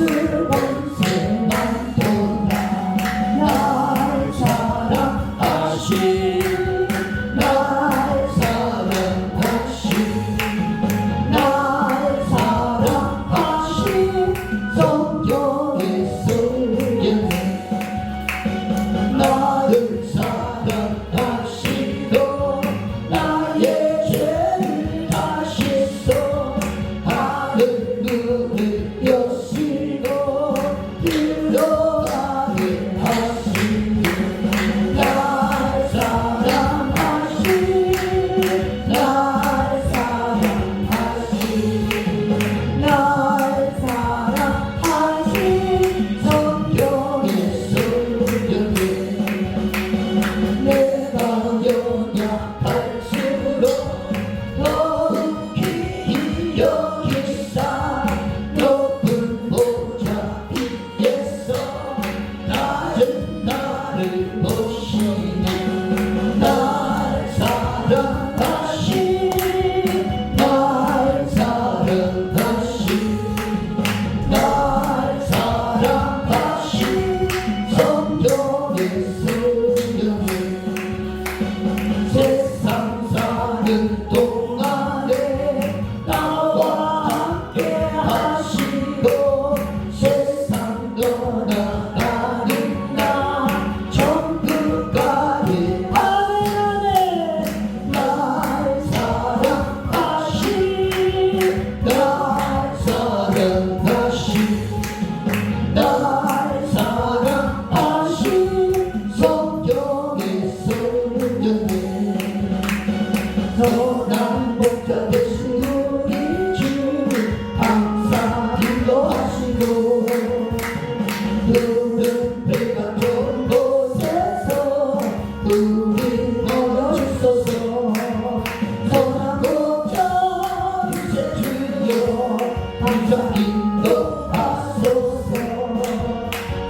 원수만 돌아 날 사랑하시 날 사랑하시 날 사랑하시 성경에 쓰여진 나를 사랑하시고 나의 죄를 다시소 하늘을 여시고 들어가게 하시니 날 사랑하시 날 사랑하시 날 사랑하시 성경에 쓰여진 내가 연약할수록 더욱 귀히 여기사 높은 보좌 위에서 낮은 나를 보시니 날 사랑하시 날 사랑하시 날 사랑하시 성경에 쓰여진 세상 사는 동안에 나와 함께 하시고 세상 떠나가는 나 천국 가게 하네 날 사랑하시 날 사랑하시 날 사랑하시 성경에 쓰여진 선한 목자 되신 우리 주 항상 인도하시고 푸른 배가 좋은 곳에서 우리 먹여주소서 선한 목자 이제 주여 항상 인도하소서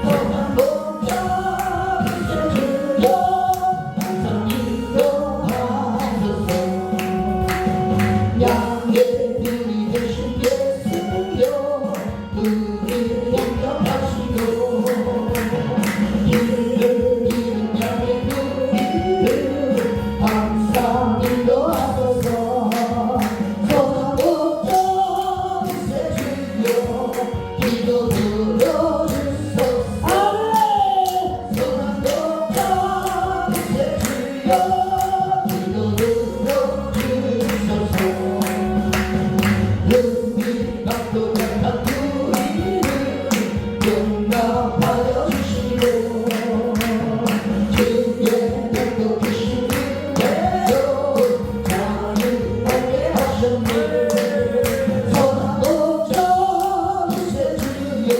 선한 목자 이제 주여 항상 인도하소서 양의 눈이 되신 예수여 우리 영접하시고 이를 잃은 양의 눈이를 항상 인도하소서 선한 목자 이제 주여 기도 들어주소서 선한 목자 이제 주여 기도 들어주소서 은비 받고 약한 우리를 용납하여 주시고 주의 뜻도 주신 은혜로 나를 알게 하셨네 선한 목자 이제 주여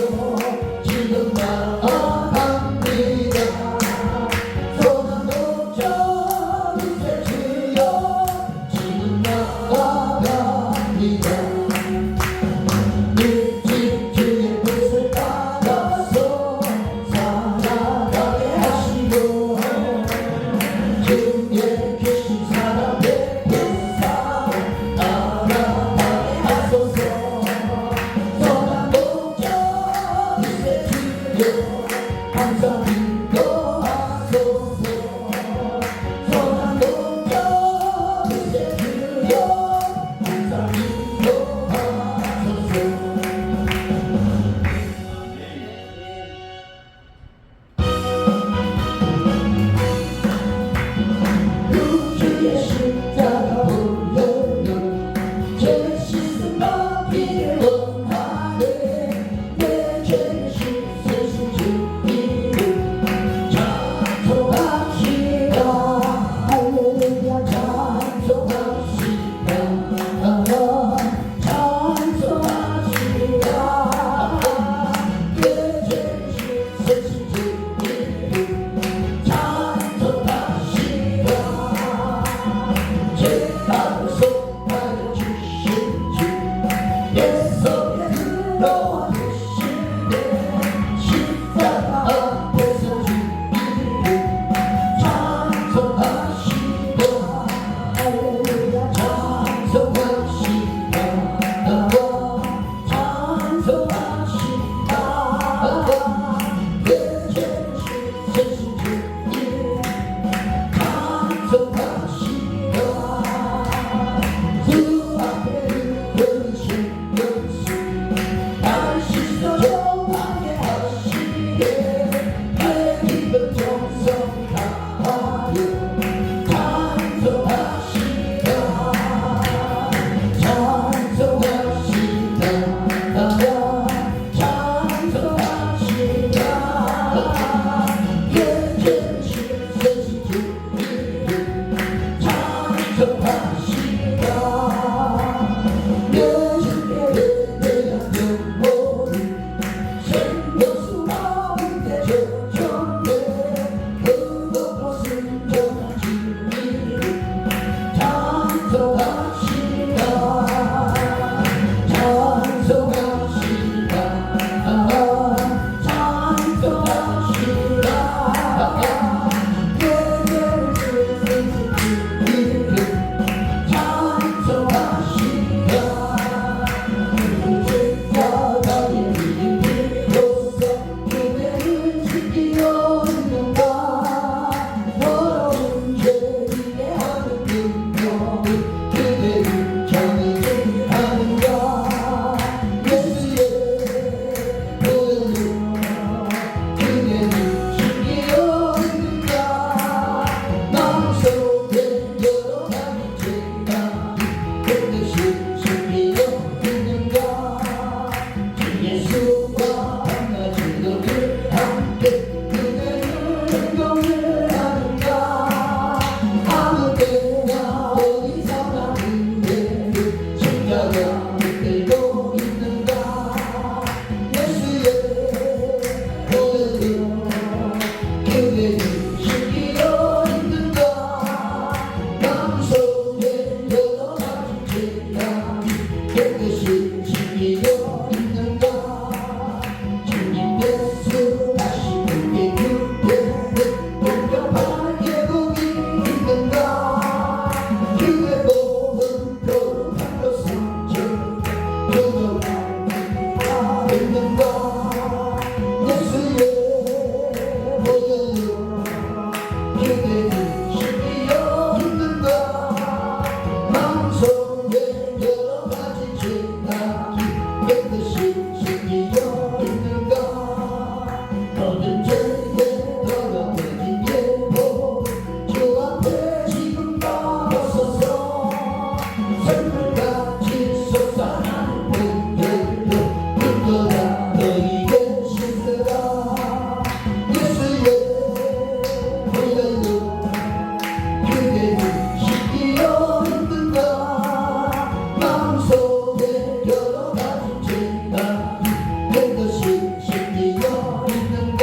깨끗이 심기어 있는가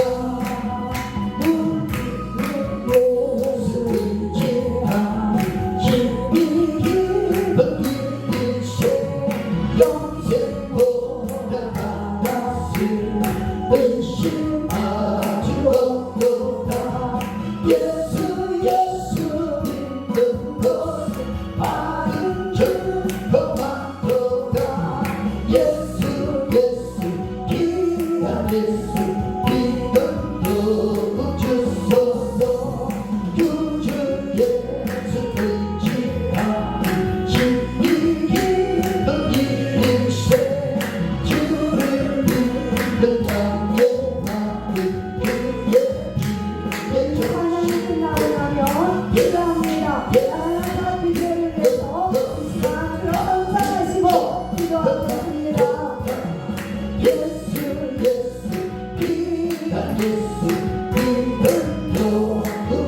예수이지 심기 깊은 길이세 영생보다 나았을 의심하지 없도다 예수 믿는 것 바른 증거만도다 예수 귀한 예수 믿음도 주소서 구주 예수 의지하는 심기 깊은 길이세 주를 믿는 나의 마음 그의 피에 하나님 나오면 기도합니다. 하나님 비전을 위해서 이스라엘을 헌상하시고 기도하겠습니다. 예수 귀한 예수 믿음도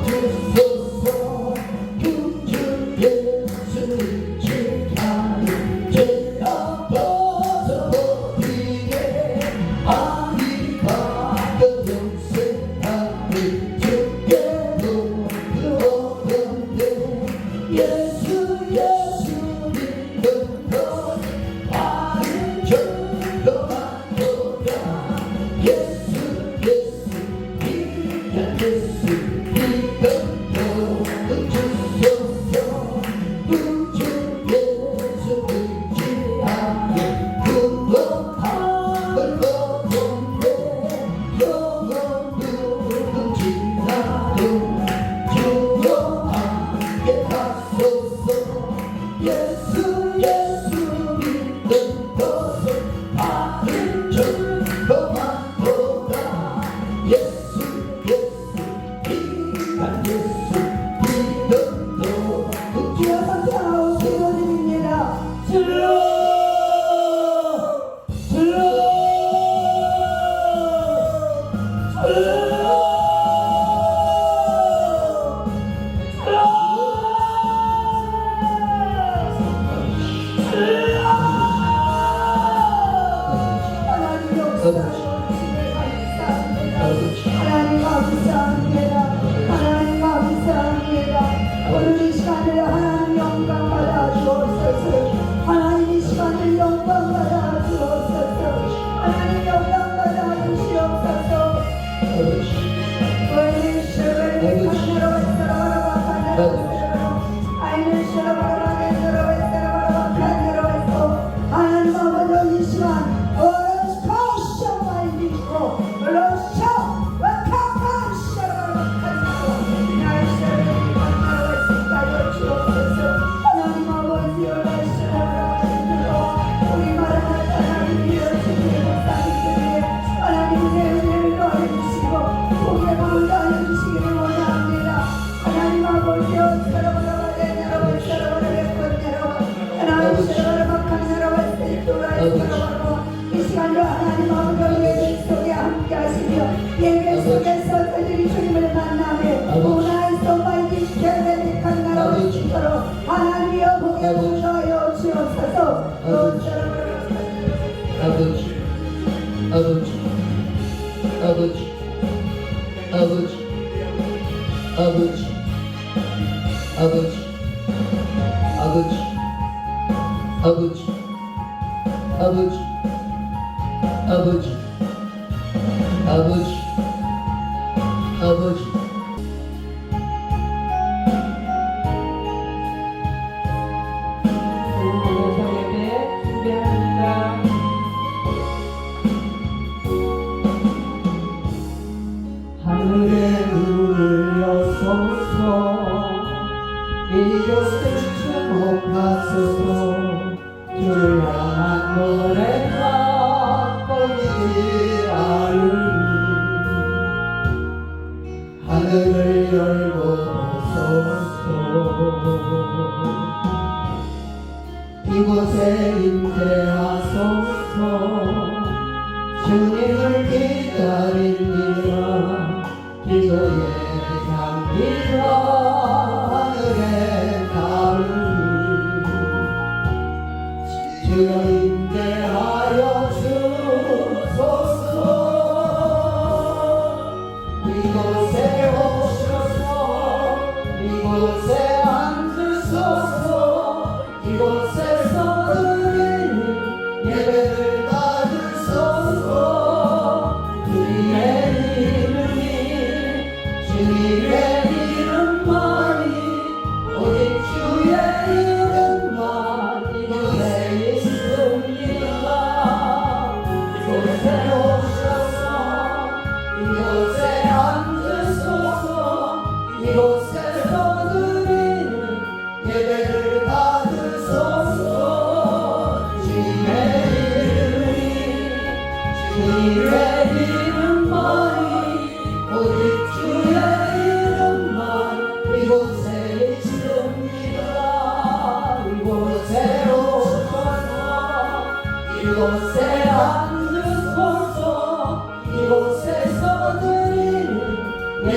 주소서 구주 예수 의지하는 죄가 벗어버리게 아니 받은 영생하는 주께로 그러는데 예수 믿는 것 바른 증거만도다 예수 귀한 예수 믿음도 주소서 구주 예수 의지하는 구원함을 얻었네 영원 누군지라도 주여 함께 하소서 예수 믿는 것은 바른 증거만도다 예수 귀한 예수 믿음도 주여 선포하고 기도드립니다. 주여 주여 하나님 감사합니다. 하나님 감사합니다. 오늘 이 시간을 하나님 영광 받아 주옵소서. 하나님 이 시간을 영광 받아 주옵소서. 하나님 영광 받아 주시옵소서. 하나님 아버지 이 시간 이 시간도 하나님 아버지 예배 속에 함께 하시며 예배 속에서 그들이 주님을 만나며 오나이소 마이티 결백한 나라를 주도록 하나님이여 복에 불러여 주옵소서. 아버지 아버지 아버지 아버지 아버지 아버지 아버지 아버지 아버지 아버지 아버지 아버지 예배 준비합니다. 하늘에 눈을 여소서 이곳에 주목하소서 주를 향한 노래가 꽃이 아르니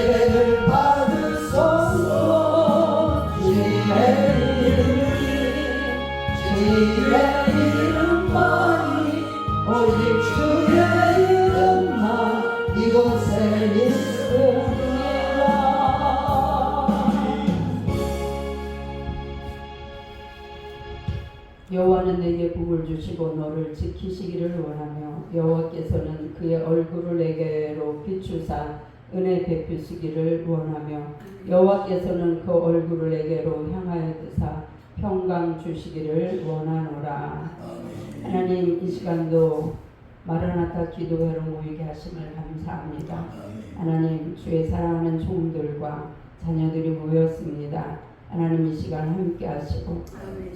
예배를 받으소서. 주의 이름만이 오직 주의 이름만 이곳에 있습니다. 여호와는 내게 복을 주시고 너를 지키시기를 원하며 여호와께서는 그의 얼굴을 내게로 비추사 은혜 베푸시기를 원하며 여호와께서는 그 얼굴을 내게로 향하여 드사 평강 주시기를 원하노라. 하나님, 이 시간도 마라나타 기도회로 모이게 하심을 감사합니다. 하나님, 주의 사랑하는 종들과 자녀들이 모였습니다. 하나님, 이 시간 함께 하시고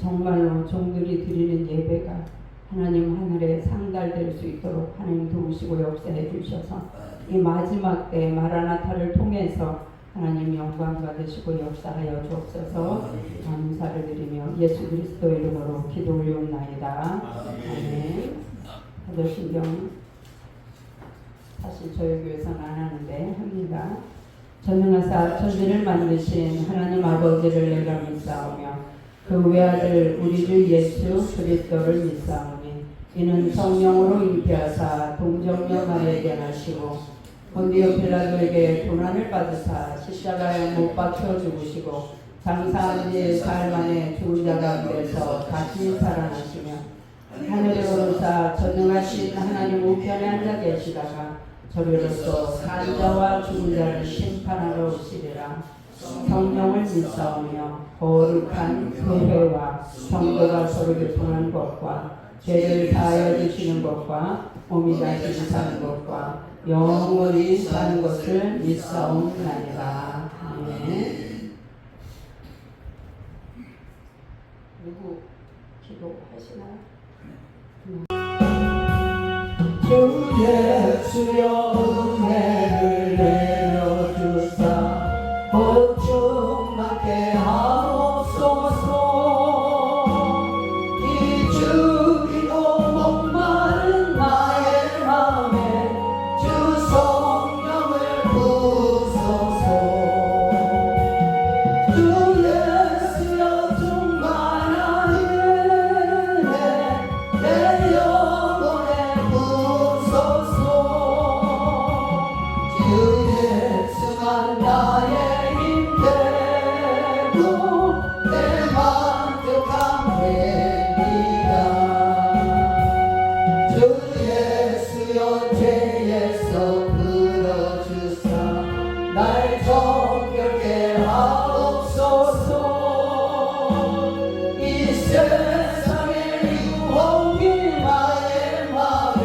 정말로 종들이 드리는 예배가 하나님 하늘에 상달될 수 있도록 하나님 도우시고 역사해 주셔서 이 마지막 때 마라나타를 통해서 하나님 영광 받으시고 역사하여 주옵소서. 감사를 드리며 예수 그리스도 이름으로 기도 올리옵나이다. 아멘. 사도신경 사실 저희 교회에서는 안 하는데 합니다. 전능하사 천지를 만드신 하나님 아버지를 내가 믿사오며 그 외아들 우리 주 예수 그리스도를 믿사오니 이는 성령으로 잉태하사 동정녀 마리아에게 나시고 본디오 빌라도에게 고난을 받으사 십자가에 못 박혀 죽으시고 장사한 지 사흘 만에 죽은 자 가운데서 다시 살아나시며 하늘에 오르사 전능하신 하나님 우편에 앉아 계시다가 저리로서 산 자와 죽은 자를 심판하러 오시리라. 성령을 믿사오며 거룩한 교회와 성도가 서로 교통하는 것과 죄를 다하여 주시는 것과 몸이 다시 사는 것과 영원히 사는 것을 믿사옵나이다. 아멘. 누구 기도하시나요? 주 예수여 은혜를 내려주사 복종하게 하옵소서. 이 죽이고 목마른 나의 맘에 주 성령을 부으소서. 주 예수여 충만한 은혜 내 영혼에 부으소서. 주 예수만 나의 힘 되고 내 만족함 됩니다. 주 예수여 죄에서 풀어주사 날 정결케 하옵소서. 이 세상의 유혹이 나의 맘에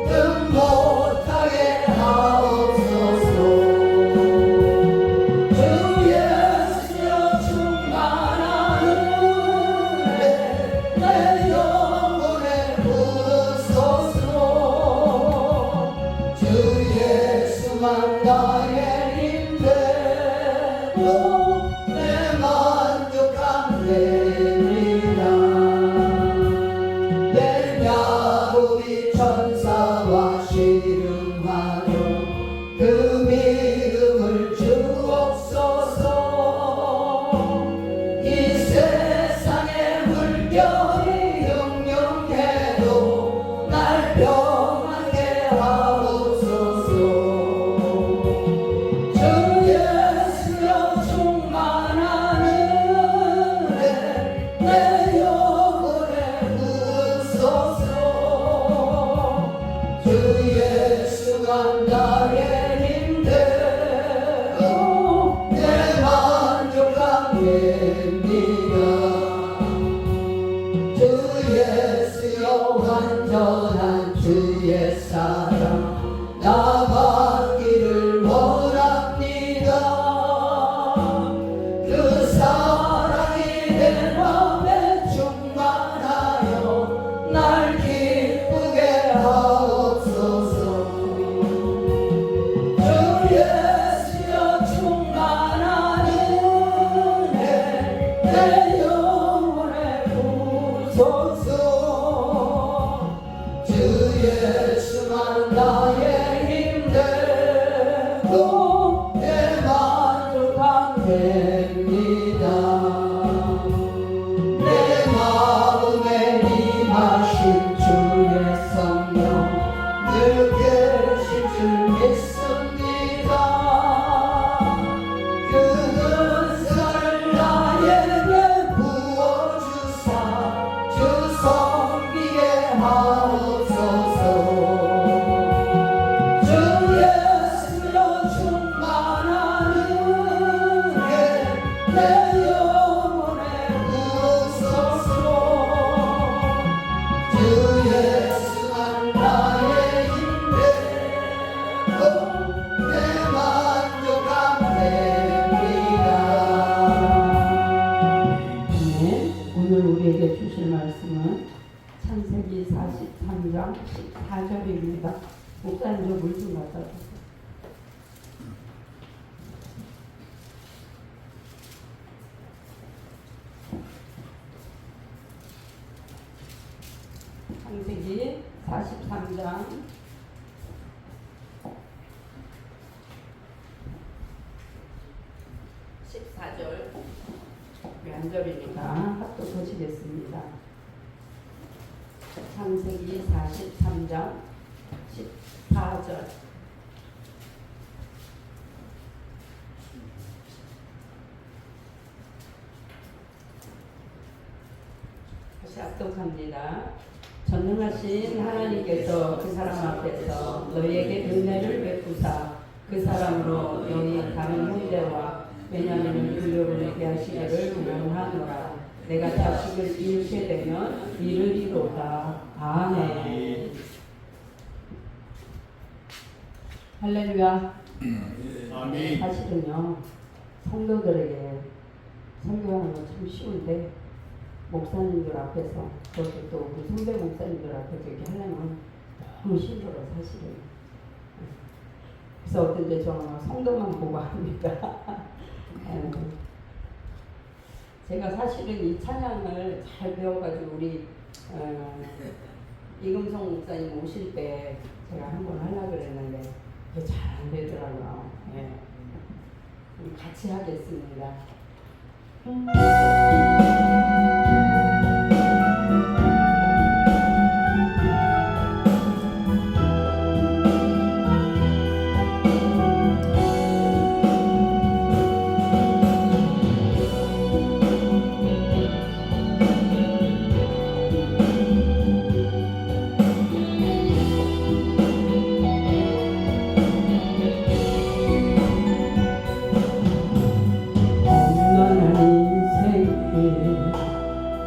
등 못하게 하옵소서. 주 예수여 충만한 은혜 내 영혼에 부으소서. 주 예수만 나의 힘 되고 내 만족함 됩니다. 내 야곱이 천사와 씨름하며 그 믿음을 주옵소서. 이 세상의 물결이 흉흉해도 날 평안케 하옵소서. 주 예수여 충만한 은혜 내 영혼에 부으소서. 주 예수가 나의 힘 되고 내 만족함 됩니다. 주 예수여 완전한 주의 사랑 나가기를 원합니다. 그 사랑이 내 맘에 충만하여 날 기쁘게 하옵소서. 주 예수여 충만한 은혜 내 영혼에 부으소서. 주 예수만 나의 힘 되고 내 14절입니다. 목사님 저 물 좀 갖다 주세요. 창세기 43장 14절 왼절이니까 합독 보시겠습니다. 창세기 43장 14절 다시 합독합니다. 전능하신 하나님께서 그 사람 앞에서 너희에게 은혜를 베푸사 그 사람으로 너희 다른 형제와 베냐민을 분류를 하시기를 원하노라. 내가 자식을 잃게 되면 이르리로다. 아멘. 할렐루야. 아멘. 사실은요 성도들에게 설교하는 건 참 쉬운데 목사님들 앞에서 그것도 또 우리 선배 목사님들 앞에서 이렇게 하려면 너무 힘들어 사실은. 그래서 어떤 때 저는 성도만 보고 합니다. 제가 사실은 이 찬양을 잘 배워가지고 우리 이금성 목사님 오실 때 제가 한번 하려고 그랬는데 이게 잘 안 되더라고요. 예. 우리 같이 하겠습니다.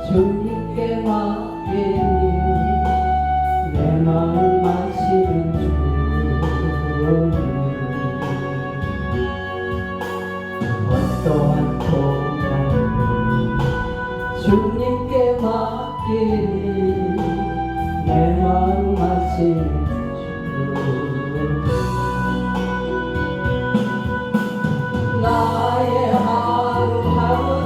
주님께 맡기니 내 마음 마시는 주님 어떠한 고난도 주님께 맡기니 내 마음 마시는 주 나의 하루하루를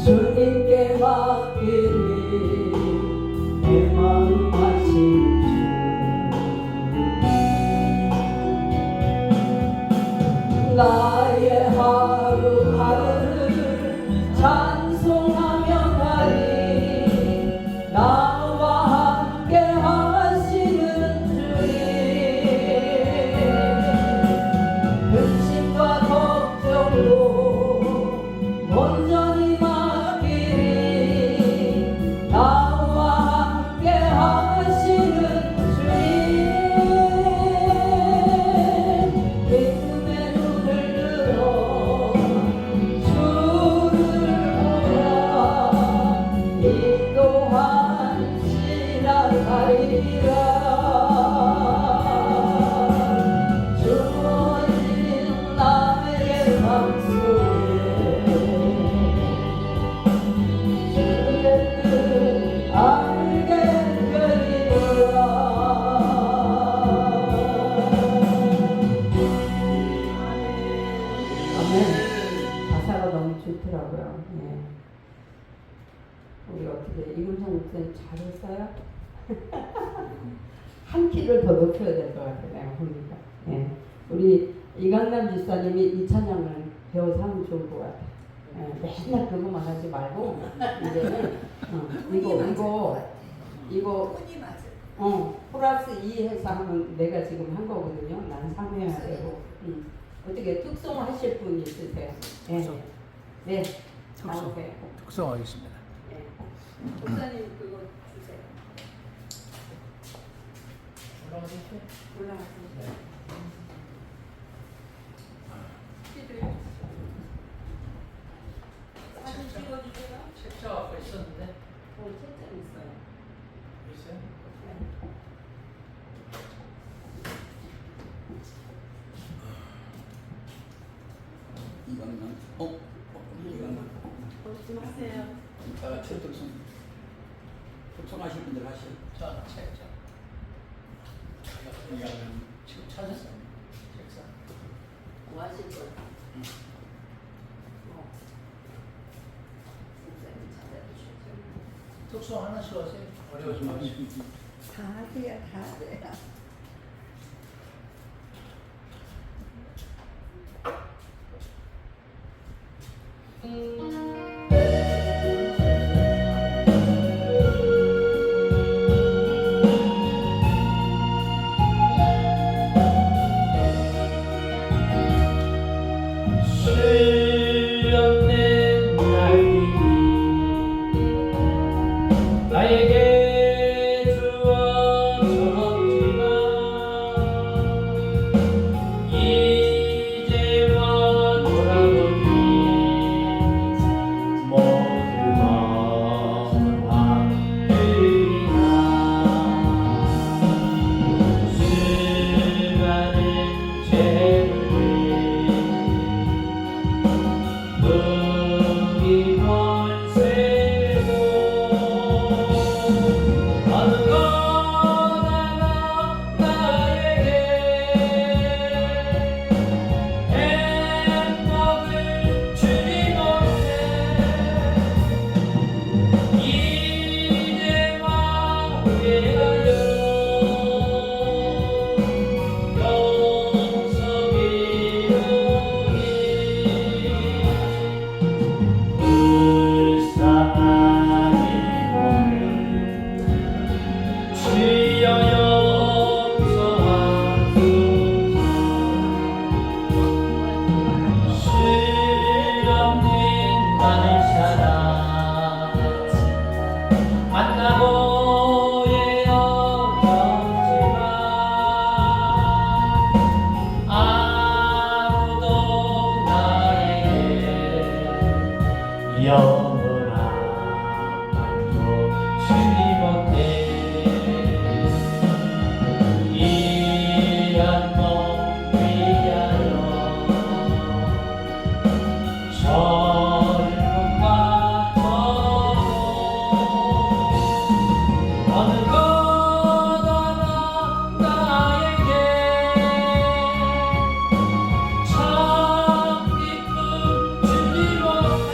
주님께 맡기니 내 마음 하신 주 나의 하루하루를 찬송하며 가리 나와 함께 하시는 주님 근심과 걱정도 온전히 맡기리 나와 함께 하시는 주님 믿음의 눈을 들어 주를 보라 이 또한 지나가리라 주어진 나의 삶 속에 주의 뜻 알게 되리라 아멘. 가사가 너무 좋더라고요. 예. 우리 어떻게 이금성 목사님 잘했어요? 한 키를 더 높여야 될 것 같아요. 내가 보니까. 예. 우리 이강남 집사님이 이 찬양을 배워서 하면 좋을 것 같아요. 예. 맨날 그거만 하지 말고 이제는 이거 플러스 2 해서 하면 내가 지금 한 거거든요. 난 3 해야 되고. 어떻게 특송하실 분 있으세요? 네. 네. 나오세요. 특성하겠습니다. 네. 목사님 그거 주세요. 올라가세요. 사진 찍어주세요. 책자 앞에 있었는데. 책장 있어요. 있어요? 네. 이강남. 이강남. 말씀하세요. 다 같이 특성하실 분들 하시죠. 자, 책자. 이강남. 지금 찾았어요. 책자. 뭐 하실 거예요? 목사님 찾아주시죠. 특성 하나씩 하세요. 어려우지 마시고. 다 돼야 다 돼야. 수없는 날들이 나에게 주어졌지만 이제와 돌아보니 모두가 바뀌리라. 수많은 죄를 눈이 번세고 어느 것 하나 나에게 행복을 주지 못해 이제와 회하여 용서비로니 불쌍한 이놈을 주여 용서하소서. 수없는 나의 사랑 만나고 헤어졌지만 아무도 나에게 영원한 만족 주지 못해 이한 몸 위하여 젊음과 더욱 어느 것 하나 나에게 참 기쁨 주지 못해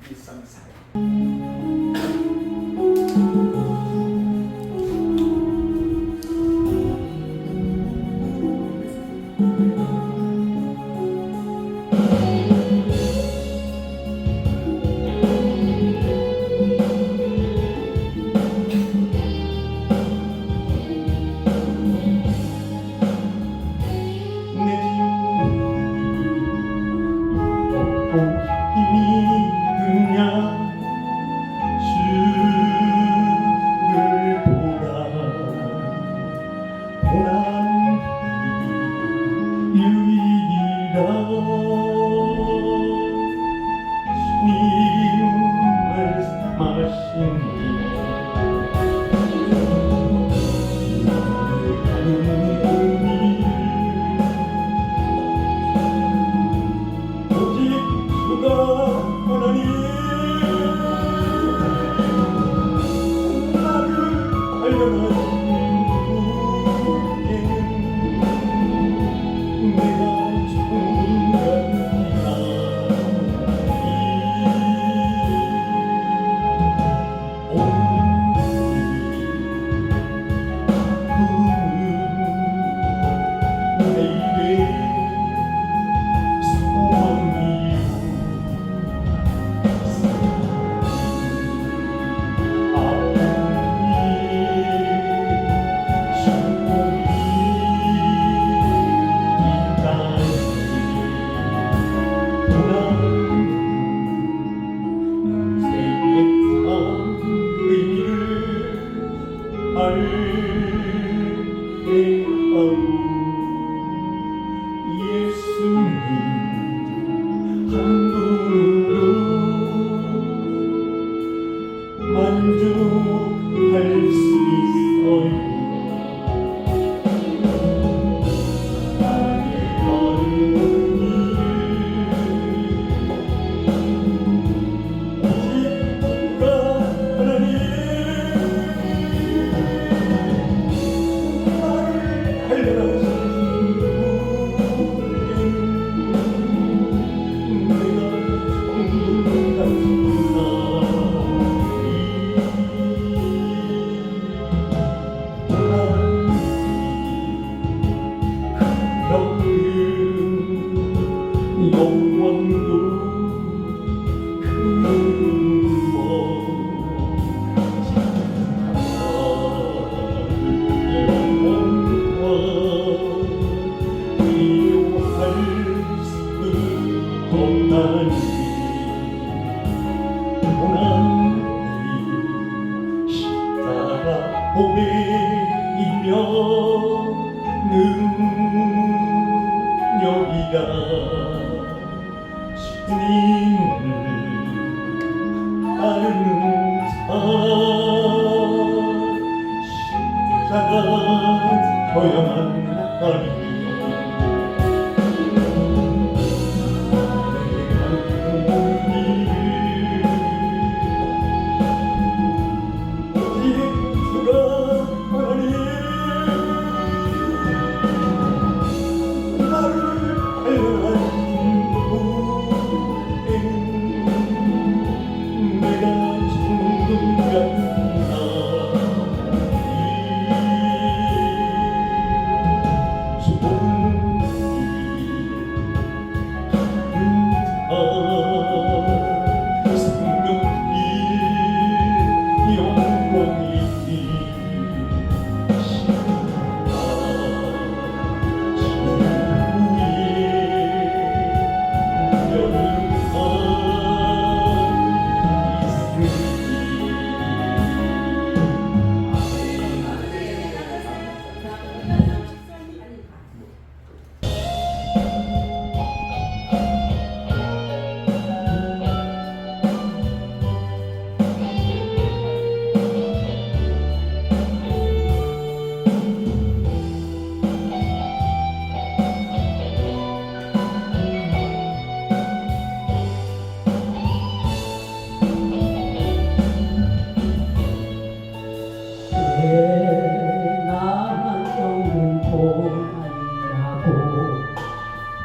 일상사회.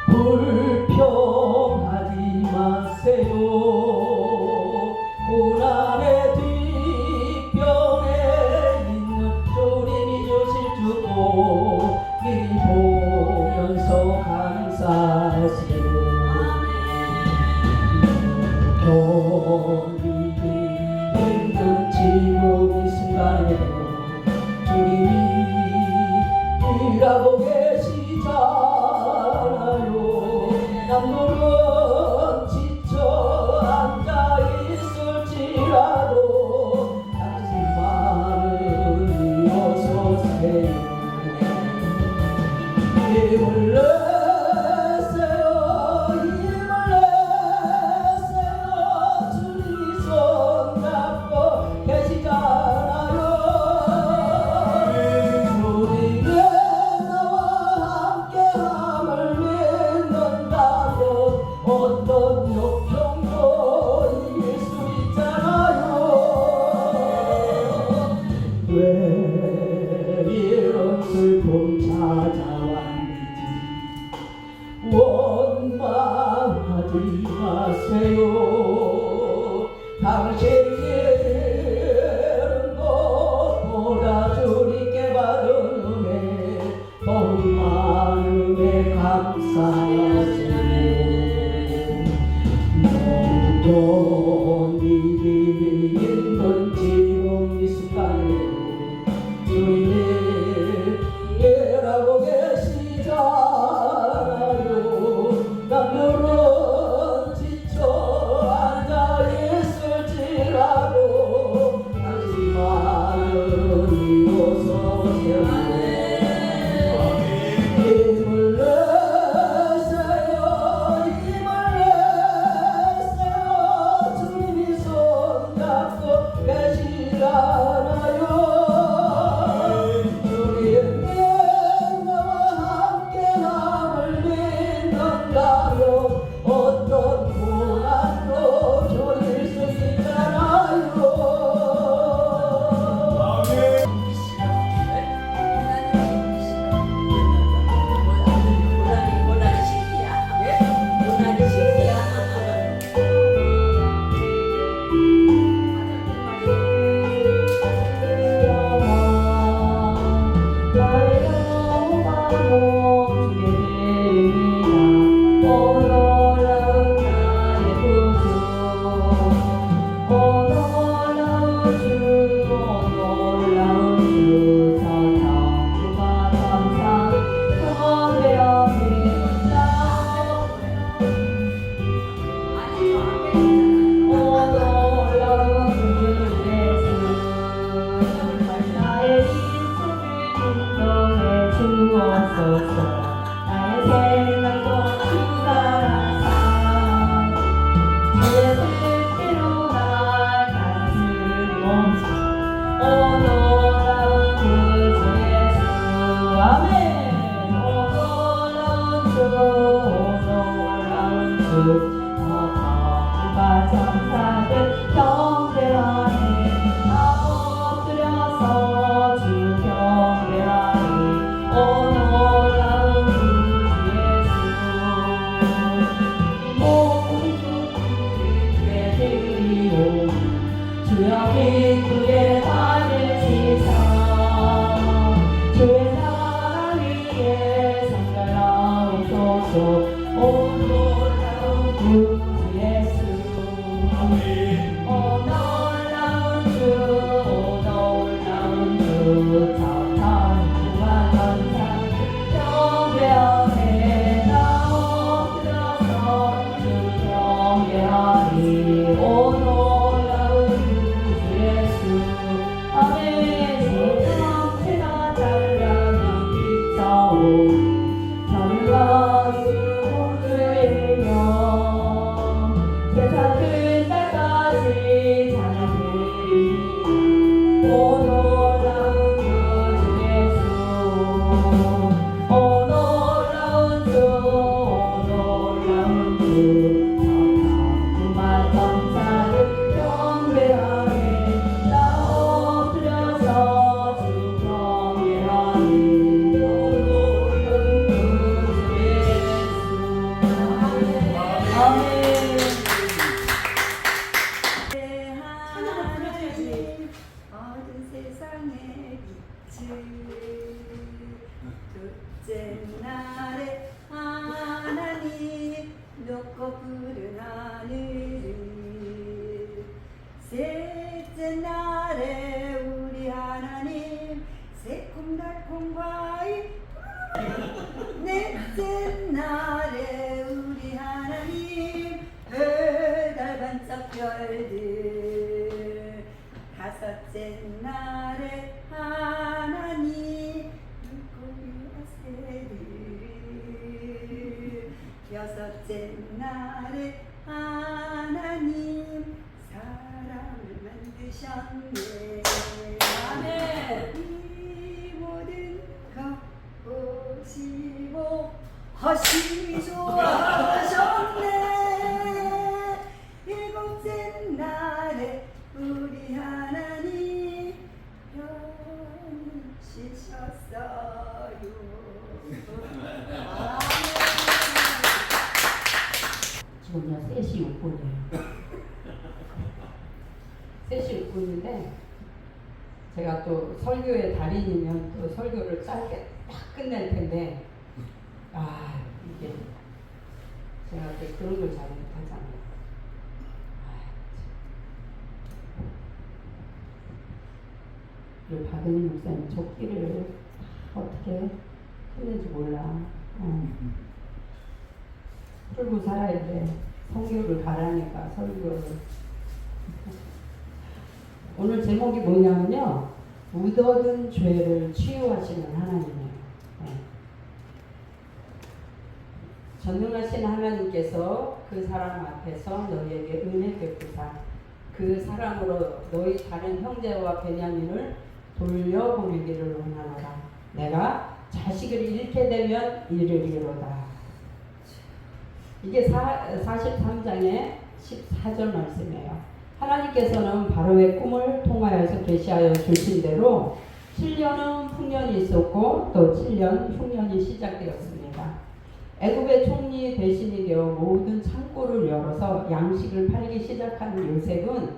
불평하지 마세요. 고난의 뒷편에 있는 주님이 주실 주고 미리 보면서 감사하세요. 견디기 힘든 지금 이 순간에도 주님이 일하고 계시잖아요. 남들은 지쳐 앉아 있을지라도 당신만은 일어서세요. 힘을 내세요. 힘을 내세요. 주님이 손 잡고 계시잖아요. 주님의 나와 함께함을 믿는다면 어떤 역경도 이길 수 있잖아요. 왜 이런 슬픔 찾아왔는지 원망하지 마세요. 당신이 잃은 것보다 주님께 받은 은혜 더욱 많음에 감사하세요. 견디기 힘든 지금 이 순간에 주님이 일하고 계시잖아요. 남들은 지쳐 앉아 있을지라도 당신만은 일어서세요. 힘을 내세요. 힘을 내세요. 주님이 손 잡고 계시잖아요. 주님의 나와 함께함을 믿는다면 어떤 고난도 견딜 수 있잖아요. 세상 끝날까 별들 다섯째 날에 하나님 물고기 새들 여섯째 날에 하나님 사람을 만드셨네. 아멘. 이 모든 것 보시고 하시기 좋아하셨네. 일곱째 날에 우리 하나님 편지셨어요. 지금요 3시 6분이에요. 3시 6분인데 제가 또 설교의 달인이면 또 설교를 짧게 딱 끝낼 텐데 이게 제가 또 그런 걸 잘 못하잖아요. 우리 박은희 목사님 조끼를 어떻게 했는지 몰라. 풀고 살아야 돼. 성교를 가라니까 설교를. 오늘 제목이 뭐냐면요, 묻어둔 죄를 치유하시는 하나님이에요. 전능하신 하나님께서 그 사람 앞에서 너희에게 은혜 베푸사 그 사람으로 너희 다른 형제와 베냐민을 돌려보내기를 원하노라. 내가 자식을 잃게 되면 이르리로다. 이게 43장의 14절 말씀이에요. 하나님께서는 바로의 꿈을 통하여서 계시하여 주신 대로 7년은 풍년이 있었고 또 7년 흉년이 시작되었습니다. 애굽의 총리 대신이 되어 모든 창고를 열어서 양식을 팔기 시작한 요셉은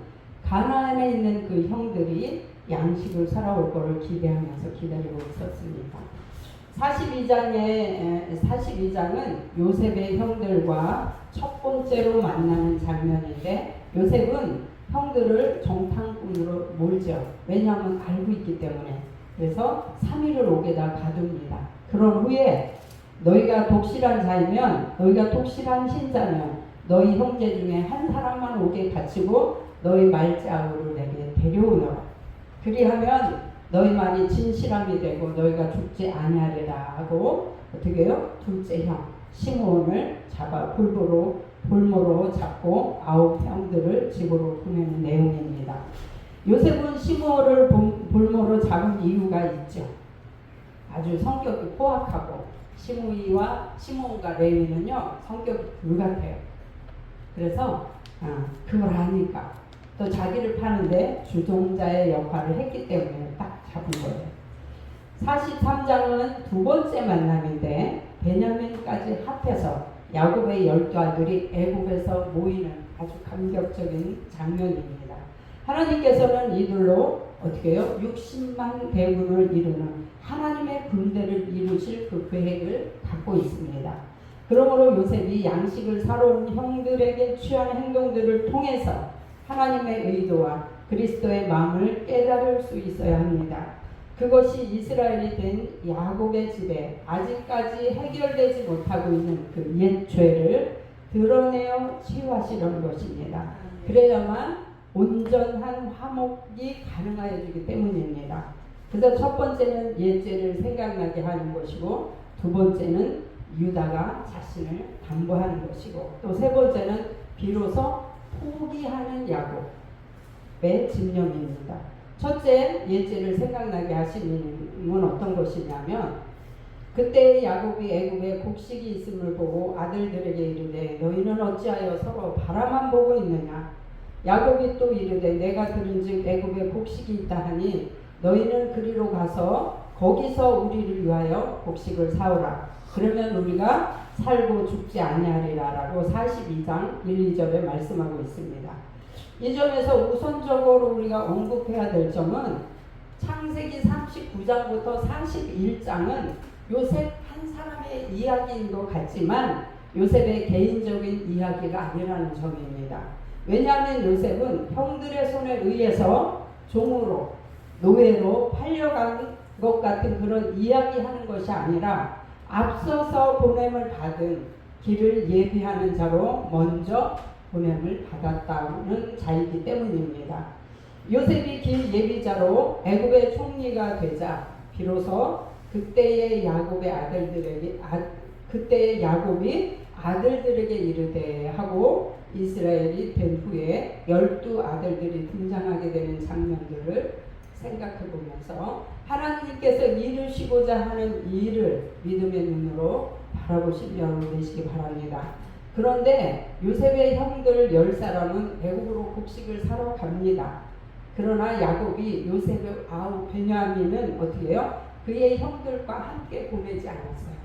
가나안에 있는 그 형들이 양식을 사러올 것을 기대하면서 기다리고 있었습니다. 42장은 요셉의 형들과 첫 번째로 만나는 장면인데 요셉은 형들을 정탐꾼으로 몰죠. 왜냐하면 알고 있기 때문에. 그래서 3일을 옥에다 가둡니다. 그런 후에 너희가 독실한 자이면 너희가 독실한 신자면 너희 형제 중에 한 사람만 옥에 갇히고 너희 말자우를 내게 데려오너라. 그리하면 너희 말이 진실함이 되고 너희가 죽지 아니하리라 하고 어떻게 해요? 둘째 형 시므온을 잡아 볼모로 잡고 9 형들을 집으로 보내는 내용입니다. 요셉은 시므온을 볼모로 잡은 이유가 있죠. 아주 성격이 포악하고 시므온과 레위는요 성격이 불같아요. 그래서 그걸 아니까 또 자기를 파는데 주동자의 역할을 했기 때문에 딱 잡은 거예요. 43장은 두 번째 만남인데 베냐민까지 합해서 야곱의 12아들이 애굽에서 모이는 아주 감격적인 장면입니다. 하나님께서는 이들로 어떻게 해요? 60만 대군을 이루는 하나님의 군대를 이루실 그 계획을 갖고 있습니다. 그러므로 요셉이 양식을 사러 온 형들에게 취한 행동들을 통해서 하나님의 의도와 그리스도의 마음을 깨달을 수 있어야 합니다. 그것이 이스라엘이 된 야곱의 집에 아직까지 해결되지 못하고 있는 그 옛 죄를 드러내어 치유하시려는 것입니다. 그래야만 온전한 화목이 가능하여지기 때문입니다. 그래서 첫 번째는 옛 죄를 생각나게 하는 것이고 두 번째는 유다가 자신을 담보하는 것이고 또 세 번째는 비로소 포기하는 야곱의 집념입니다. 첫째 옛죄를 생각나게 하시는 건 어떤 것이냐면 그때 야곱이 애굽에 곡식이 있음을 보고 아들들에게 이르되 너희는 어찌하여 서로 바라만 보고 있느냐. 야곱이 또 이르되 내가 들은즉 애굽에 곡식이 있다 하니 너희는 그리로 가서 거기서 우리를 위하여 곡식을 사오라. 그러면 우리가 살고 죽지 아니하리라 라고 42장 1, 2절에 말씀하고 있습니다. 이 점에서 우선적으로 우리가 언급해야 될 점은 창세기 39장부터 41장은 요셉 한 사람의 이야기인 것 같지만 요셉의 개인적인 이야기가 아니라는 점입니다. 왜냐하면 요셉은 형들의 손에 의해서 종으로 노예로 팔려간 것 같은 그런 이야기하는 것이 아니라 앞서서 보냄을 받은 길을 예비하는 자로 먼저 보냄을 받았다는 자이기 때문입니다. 요셉이 길 예비자로 애굽의 총리가 되자 비로소 그때의 야곱이 아들들에게 이르되 하고 이스라엘이 된 후에 12아들들이 등장하게 되는 장면들을 생각해 보면서 하나님께서 이루시고자 하는 일을 믿음의 눈으로 바라보실 여러분 되시기 바랍니다. 그런데 요셉의 형들 10사람은 애굽으로 곡식을 사러 갑니다. 그러나 야곱이 요셉의 아우 베냐민은 어떻게 해요? 그의 형들과 함께 보내지 않았어요.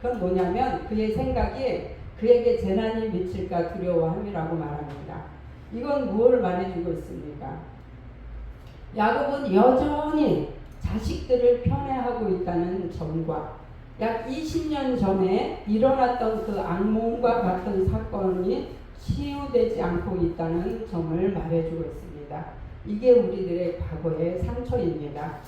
그건 뭐냐면 그의 생각이 그에게 재난이 미칠까 두려워함이라고 말합니다. 이건 무엇을 말해주고 있습니까? 야곱은 여전히 자식들을 편애하고 있다는 점과 약 20년 전에 일어났던 그 악몽과 같은 사건이 치유되지 않고 있다는 점을 말해주고 있습니다. 이게 우리들의 과거의 상처입니다.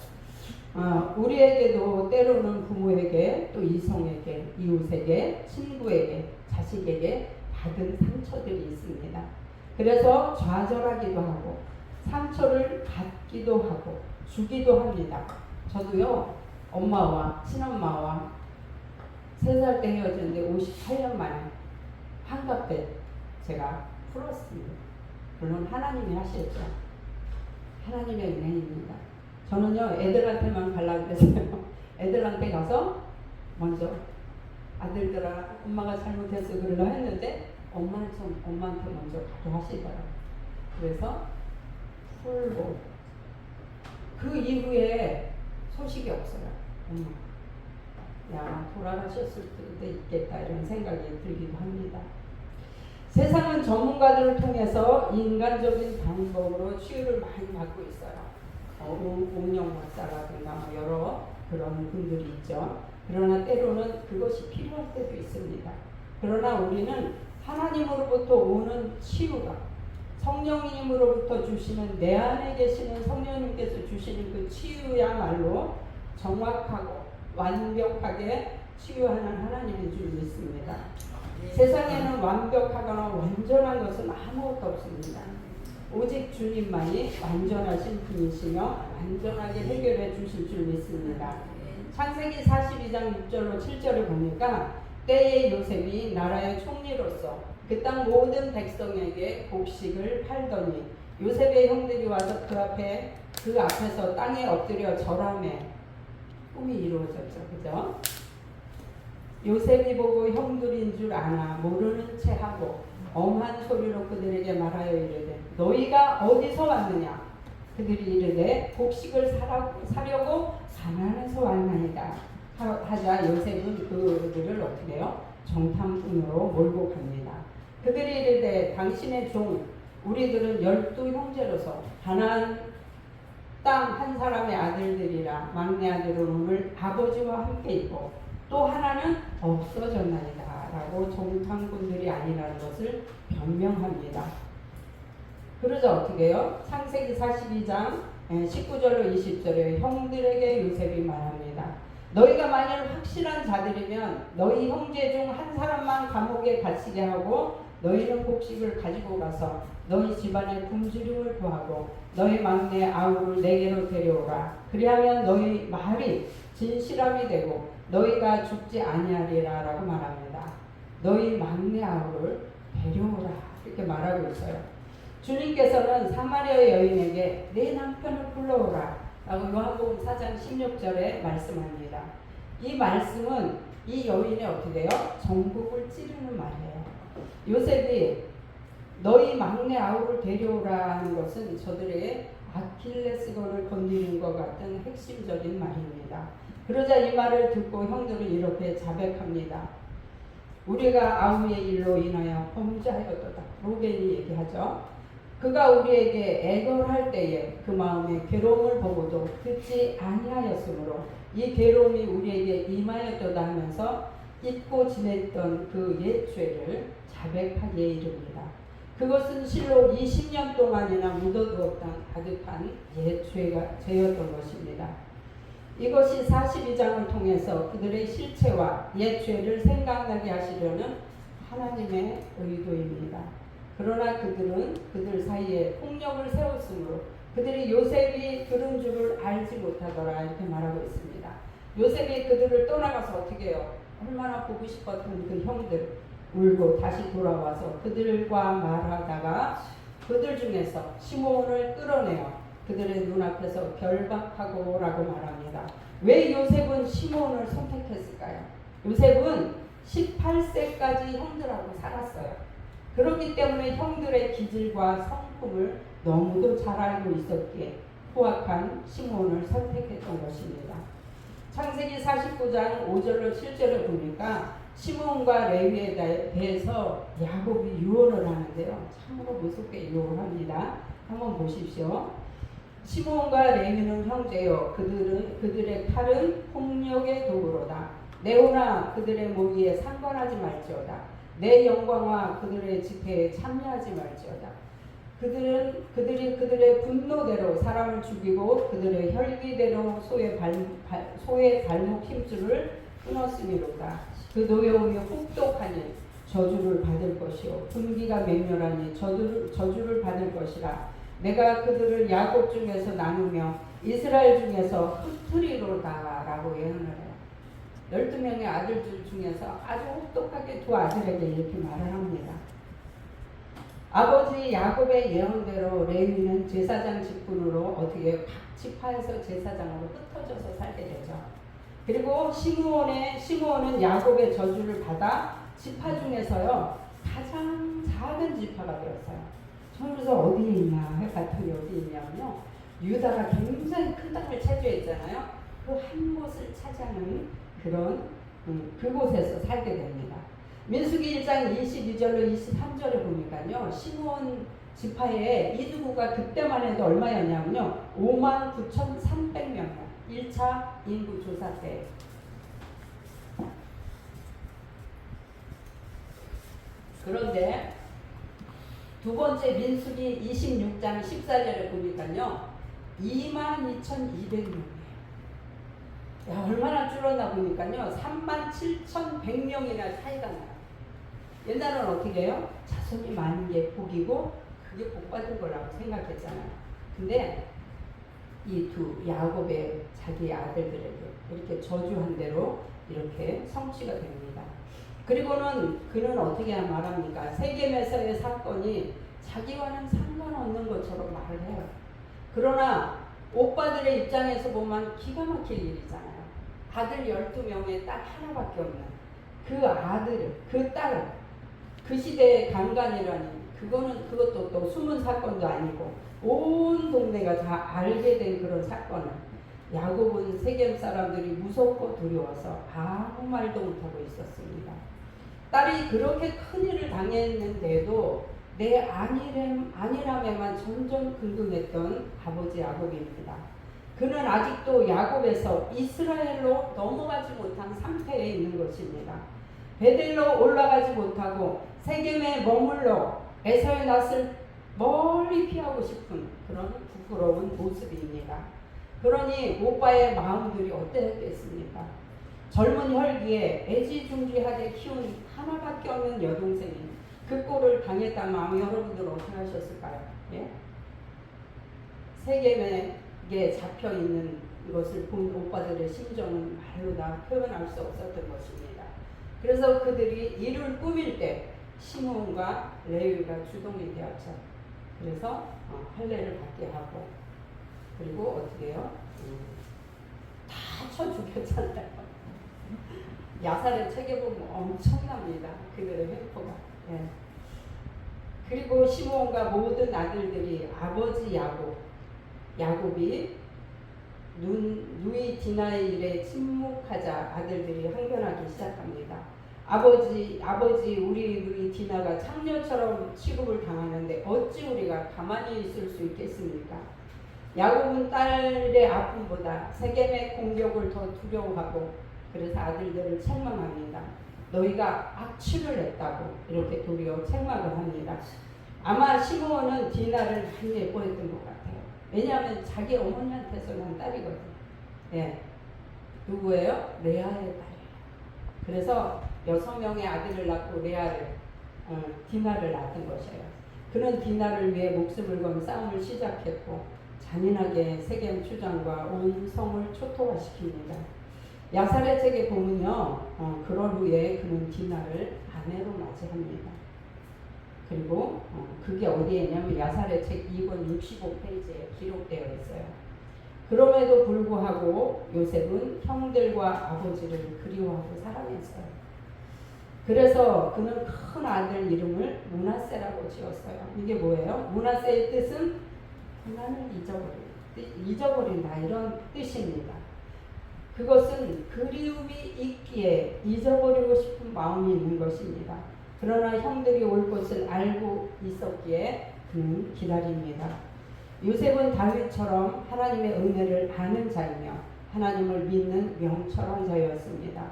우리에게도 때로는 부모에게 또 이성에게 이웃에게 친구에게 자식에게 받은 상처들이 있습니다. 그래서 좌절하기도 하고 상처를 받기도 하고 주기도 합니다. 저도요 엄마와 친엄마와 3살 때 헤어졌는데 58년 만에 한갑때 제가 풀었습니다. 물론 하나님이 하셨죠. 하나님의 은혜입니다. 저는요 애들한테만 가려고 그랬어요. 애들한테 가서 먼저 아들들아 엄마가 잘못해서 그러려 했는데 엄마한테 먼저 가게 하시더라고요. 그래서 풀고 그 이후에 소식이 없어요. 엄마 야 돌아가셨을 때도 있겠다 이런 생각이 들기도 합니다. 세상은 전문가들을 통해서 인간적인 방법으로 치유를 많이 받고 있어요. 옹영 박사라든가 여러 그런 분들이 있죠. 그러나 때로는 그것이 필요할 때도 있습니다. 그러나 우리는 하나님으로부터 오는 치유가 성령님으로부터 주시는 내 안에 계시는 성령님께서 주시는 그 치유야말로 정확하고 완벽하게 치유하는 하나님인 줄 믿습니다. 세상에는 완벽하거나 완전한 것은 아무것도 없습니다. 오직 주님만이 완전하신 분이시며 완전하게 해결해 주실 줄 믿습니다. 창세기 42장 6절로 7절을 보니까 때에 요셉이 나라의 총리로서 그 땅 모든 백성에게 곡식을 팔더니 요셉의 형들이 와서 그 앞에서 땅에 엎드려 절하매 꿈이 이루어졌죠. 그죠? 요셉이 보고 형들인 줄 아나 모르는 채 하고 엄한 소리로 그들에게 말하여 이르되 너희가 어디서 왔느냐? 그들이 이르되 곡식을 사려고 가나안에서 왔나이다 하자 요셉은 그들을 어떻게 해요? 정탐꾼으로 몰고 갑니다. 그들이 이르되 당신의 종 우리들은 12형제로서 가나안 땅 한 사람의 아들들이라 막내 아들은 오늘 아버지와 함께 있고 또 하나는 없어졌나이다 라고 정탐꾼들이 아니라는 것을 변명합니다. 그러자 어떻게 해요? 창세기 42장 19절로 20절에 형들에게 요셉이 말합니다. 너희가 만일 확실한 자들이면 너희 형제 중 한 사람만 감옥에 갇히게 하고 너희는 곡식을 가지고 가서 너희 집안의 굶주림을 구하고 너희 막내 아우를 내게로 데려오라. 그리하면 너희 말이 진실함이 되고 너희가 죽지 아니하리라 라고 말합니다. 너희 막내 아우를 데려오라 이렇게 말하고 있어요. 주님께서는 사마리아 여인에게 내 남편을 불러오라 라고 요한복음 4장 16절에 말씀합니다. 이 말씀은 이 여인의 어떻게 돼요? 전국을 찌르는 말이에요. 요셉이 너희 막내 아우를 데려오라는 것은 저들의 아킬레스건을 건드리는 것 같은 핵심적인 말입니다. 그러자 이 말을 듣고 형들은 이렇게 자백합니다. 우리가 아우의 일로 인하여 범죄하였도다. 로벤이 얘기하죠. 그가 우리에게 애걸할 때에 그 마음의 괴로움을 보고도 듣지 아니하였으므로 이 괴로움이 우리에게 임하였도다 하면서 잊고 지냈던 그 옛 죄를 자백하기에 이릅니다. 그것은 실로 20년 동안이나 묻어두었던 가득한 옛 죄였던 것입니다. 이것이 42장을 통해서 그들의 실체와 옛 죄를 생각나게 하시려는 하나님의 의도입니다. 그러나 그들은 그들 사이에 폭력을 세웠으므로 그들이 요셉이 들은 줄을 알지 못하더라 이렇게 말하고 있습니다. 요셉이 그들을 떠나가서 어떻게 해요? 얼마나 보고 싶었던 그 형들 울고 다시 돌아와서 그들과 말하다가 그들 중에서 시므온을 끌어내어 그들의 눈앞에서 결박하고 라고 말합니다. 왜 요셉은 시므온을 선택했을까요? 요셉은 18세까지 형들하고 살았어요. 그렇기 때문에 형들의 기질과 성품을 너무도 잘 알고 있었기에 포악한 시므온을 선택했던 것입니다. 창세기 49장 5절로 7절을 보니까 시므온과 레위에 대해서 야곱이 유언을 하는데요. 참으로 무섭게 유언을 합니다. 한번 보십시오. 시므온과 레위는 형제요. 그들의 칼은 폭력의 도구로다. 내오나 그들의 모의에 상관하지 말지어다. 내 영광과 그들의 집회에 참여하지 말지어다. 그들이 그들의 분노대로 사람을 죽이고 그들의 혈기대로 소의 발목 힘줄을 끊었음이로다. 그 노여움이 혹독하니 저주를 받을 것이요 분기가 맹렬하니 저주를 받을 것이라. 내가 그들을 야곱 중에서 나누며 이스라엘 중에서 흩으리로다 라고 예언을 해요. 12명의 아들들 중에서 아주 혹독하게 두 아들에게 이렇게 말을 합니다. 아버지 야곱의 예언대로 레위는 제사장 직분으로 어떻게 각 지파에서 제사장으로 흩어져서 살게 되죠. 그리고 시므온은 야곱의 저주를 받아 지파 중에서요 가장 작은 지파가 되었어요. 그래서 어디에 있냐 해봤더니 어디에 있냐면요 유다가 굉장히 큰 땅을 차지했잖아요. 그 한 곳을 차지하는 그런 그곳에서 살게 됩니다. 민수기 1장 22절로 23절에 보니까요 시므온 지파의 이두구가 그때만 해도 얼마였냐면요 59,300명이요. 1차 인구 조사 때. 그런데 두 번째 민수기 26장 14절에 보니까요 22,200명이에요. 야, 얼마나 줄었나 보니까요 37,100명이나 차이가 나요. 옛날은 어떻게 해요? 자손이 많은 게 복이고 그게 복받은 거라고 생각했잖아요. 근데 이 두 야곱의 자기 아들들에게 이렇게 저주한 대로 이렇게 성취가 됩니다. 그리고는 그는 어떻게 말합니까? 세겜에서의 사건이 자기와는 상관없는 것처럼 말을 해요. 그러나 오빠들의 입장에서 보면 기가 막힐 일이잖아요. 아들 12명에 딸 하나밖에 없는 그 아들, 그 딸, 그 시대의 강간이라니 그것도 또 숨은 사건도 아니고 온 동네가 다 알게 된 그런 사건을 야곱은 세겜 사람들이 무섭고 두려워서 아무 말도 못하고 있었습니다. 딸이 그렇게 큰일을 당했는데도 내 안일함에만 점점 근금했던 아버지 야곱입니다. 그는 아직도 야곱에서 이스라엘로 넘어가지 못한 상태에 있는 것입니다. 베델로 올라가지 못하고 세겜에 머물러 에서의 낯을 멀리 피하고 싶은 그런 부끄러운 모습입니다. 그러니 오빠의 마음들이 어땠겠습니까? 젊은 혈기에 애지중지하게 키운 하나밖에 없는 여동생이 그 꼴을 당했다면 여러분들 어떻게 하셨을까요? 예? 세겜에 잡혀있는 것을 본 오빠들의 심정은 말로 다 표현할 수 없었던 것입니다. 그래서 그들이 일을 꾸밀 때 시므온과 레위가 주동이 되었죠. 그래서 할례를 받게 하고 그리고 어떻게 해요? 다 쳐 죽였잖아요. 야살의 책에 보면 엄청납니다. 그들의 횡포가. 예. 그리고 시므온과 모든 아들들이 아버지 야곱이 누이 디나의 일에 침묵하자 아들들이 항변하기 시작합니다. 아버지 우리 누이 디나가 창녀처럼 취급을 당하는데 어찌 우리가 가만히 있을 수 있겠습니까? 야곱은 딸의 아픔보다 세겜의 공격을 더 두려워하고 그래서 아들들을 책망합니다. 너희가 악취를 냈다고 이렇게 도리어 책망을 합니다. 아마 시므온은 디나를 많이 예뻐했던 것 같아요. 왜냐하면 자기 어머니한테서 난 딸이거든요. 예. 누구예요? 레아의 딸이에요. 그래서 6명의 아들을 낳고 디나를 낳은 것이에요. 그는 디나를 위해 목숨을 건 싸움을 시작했고 잔인하게 세겜 주장과 온 성을 초토화시킵니다. 야사렛에게 보면요, 그런 후에 그는 디나를 아내로 맞이합니다. 그리고 그게 어디에 있냐면 야사렛 책 2권 65페이지에 기록되어 있어요. 그럼에도 불구하고 요셉은 형들과 아버지를 그리워하고 사랑했어요. 그래서 그는 큰 아들 이름을 므낫세라고 지었어요. 이게 뭐예요? 므낫세의 뜻은 하나님을 잊어버린다 이런 뜻입니다. 그것은 그리움이 있기에 잊어버리고 싶은 마음이 있는 것입니다. 그러나 형들이 올 것을 알고 있었기에 그는 기다립니다. 요셉은 다윗처럼 하나님의 은혜를 아는 자이며 하나님을 믿는 명철한 자였습니다.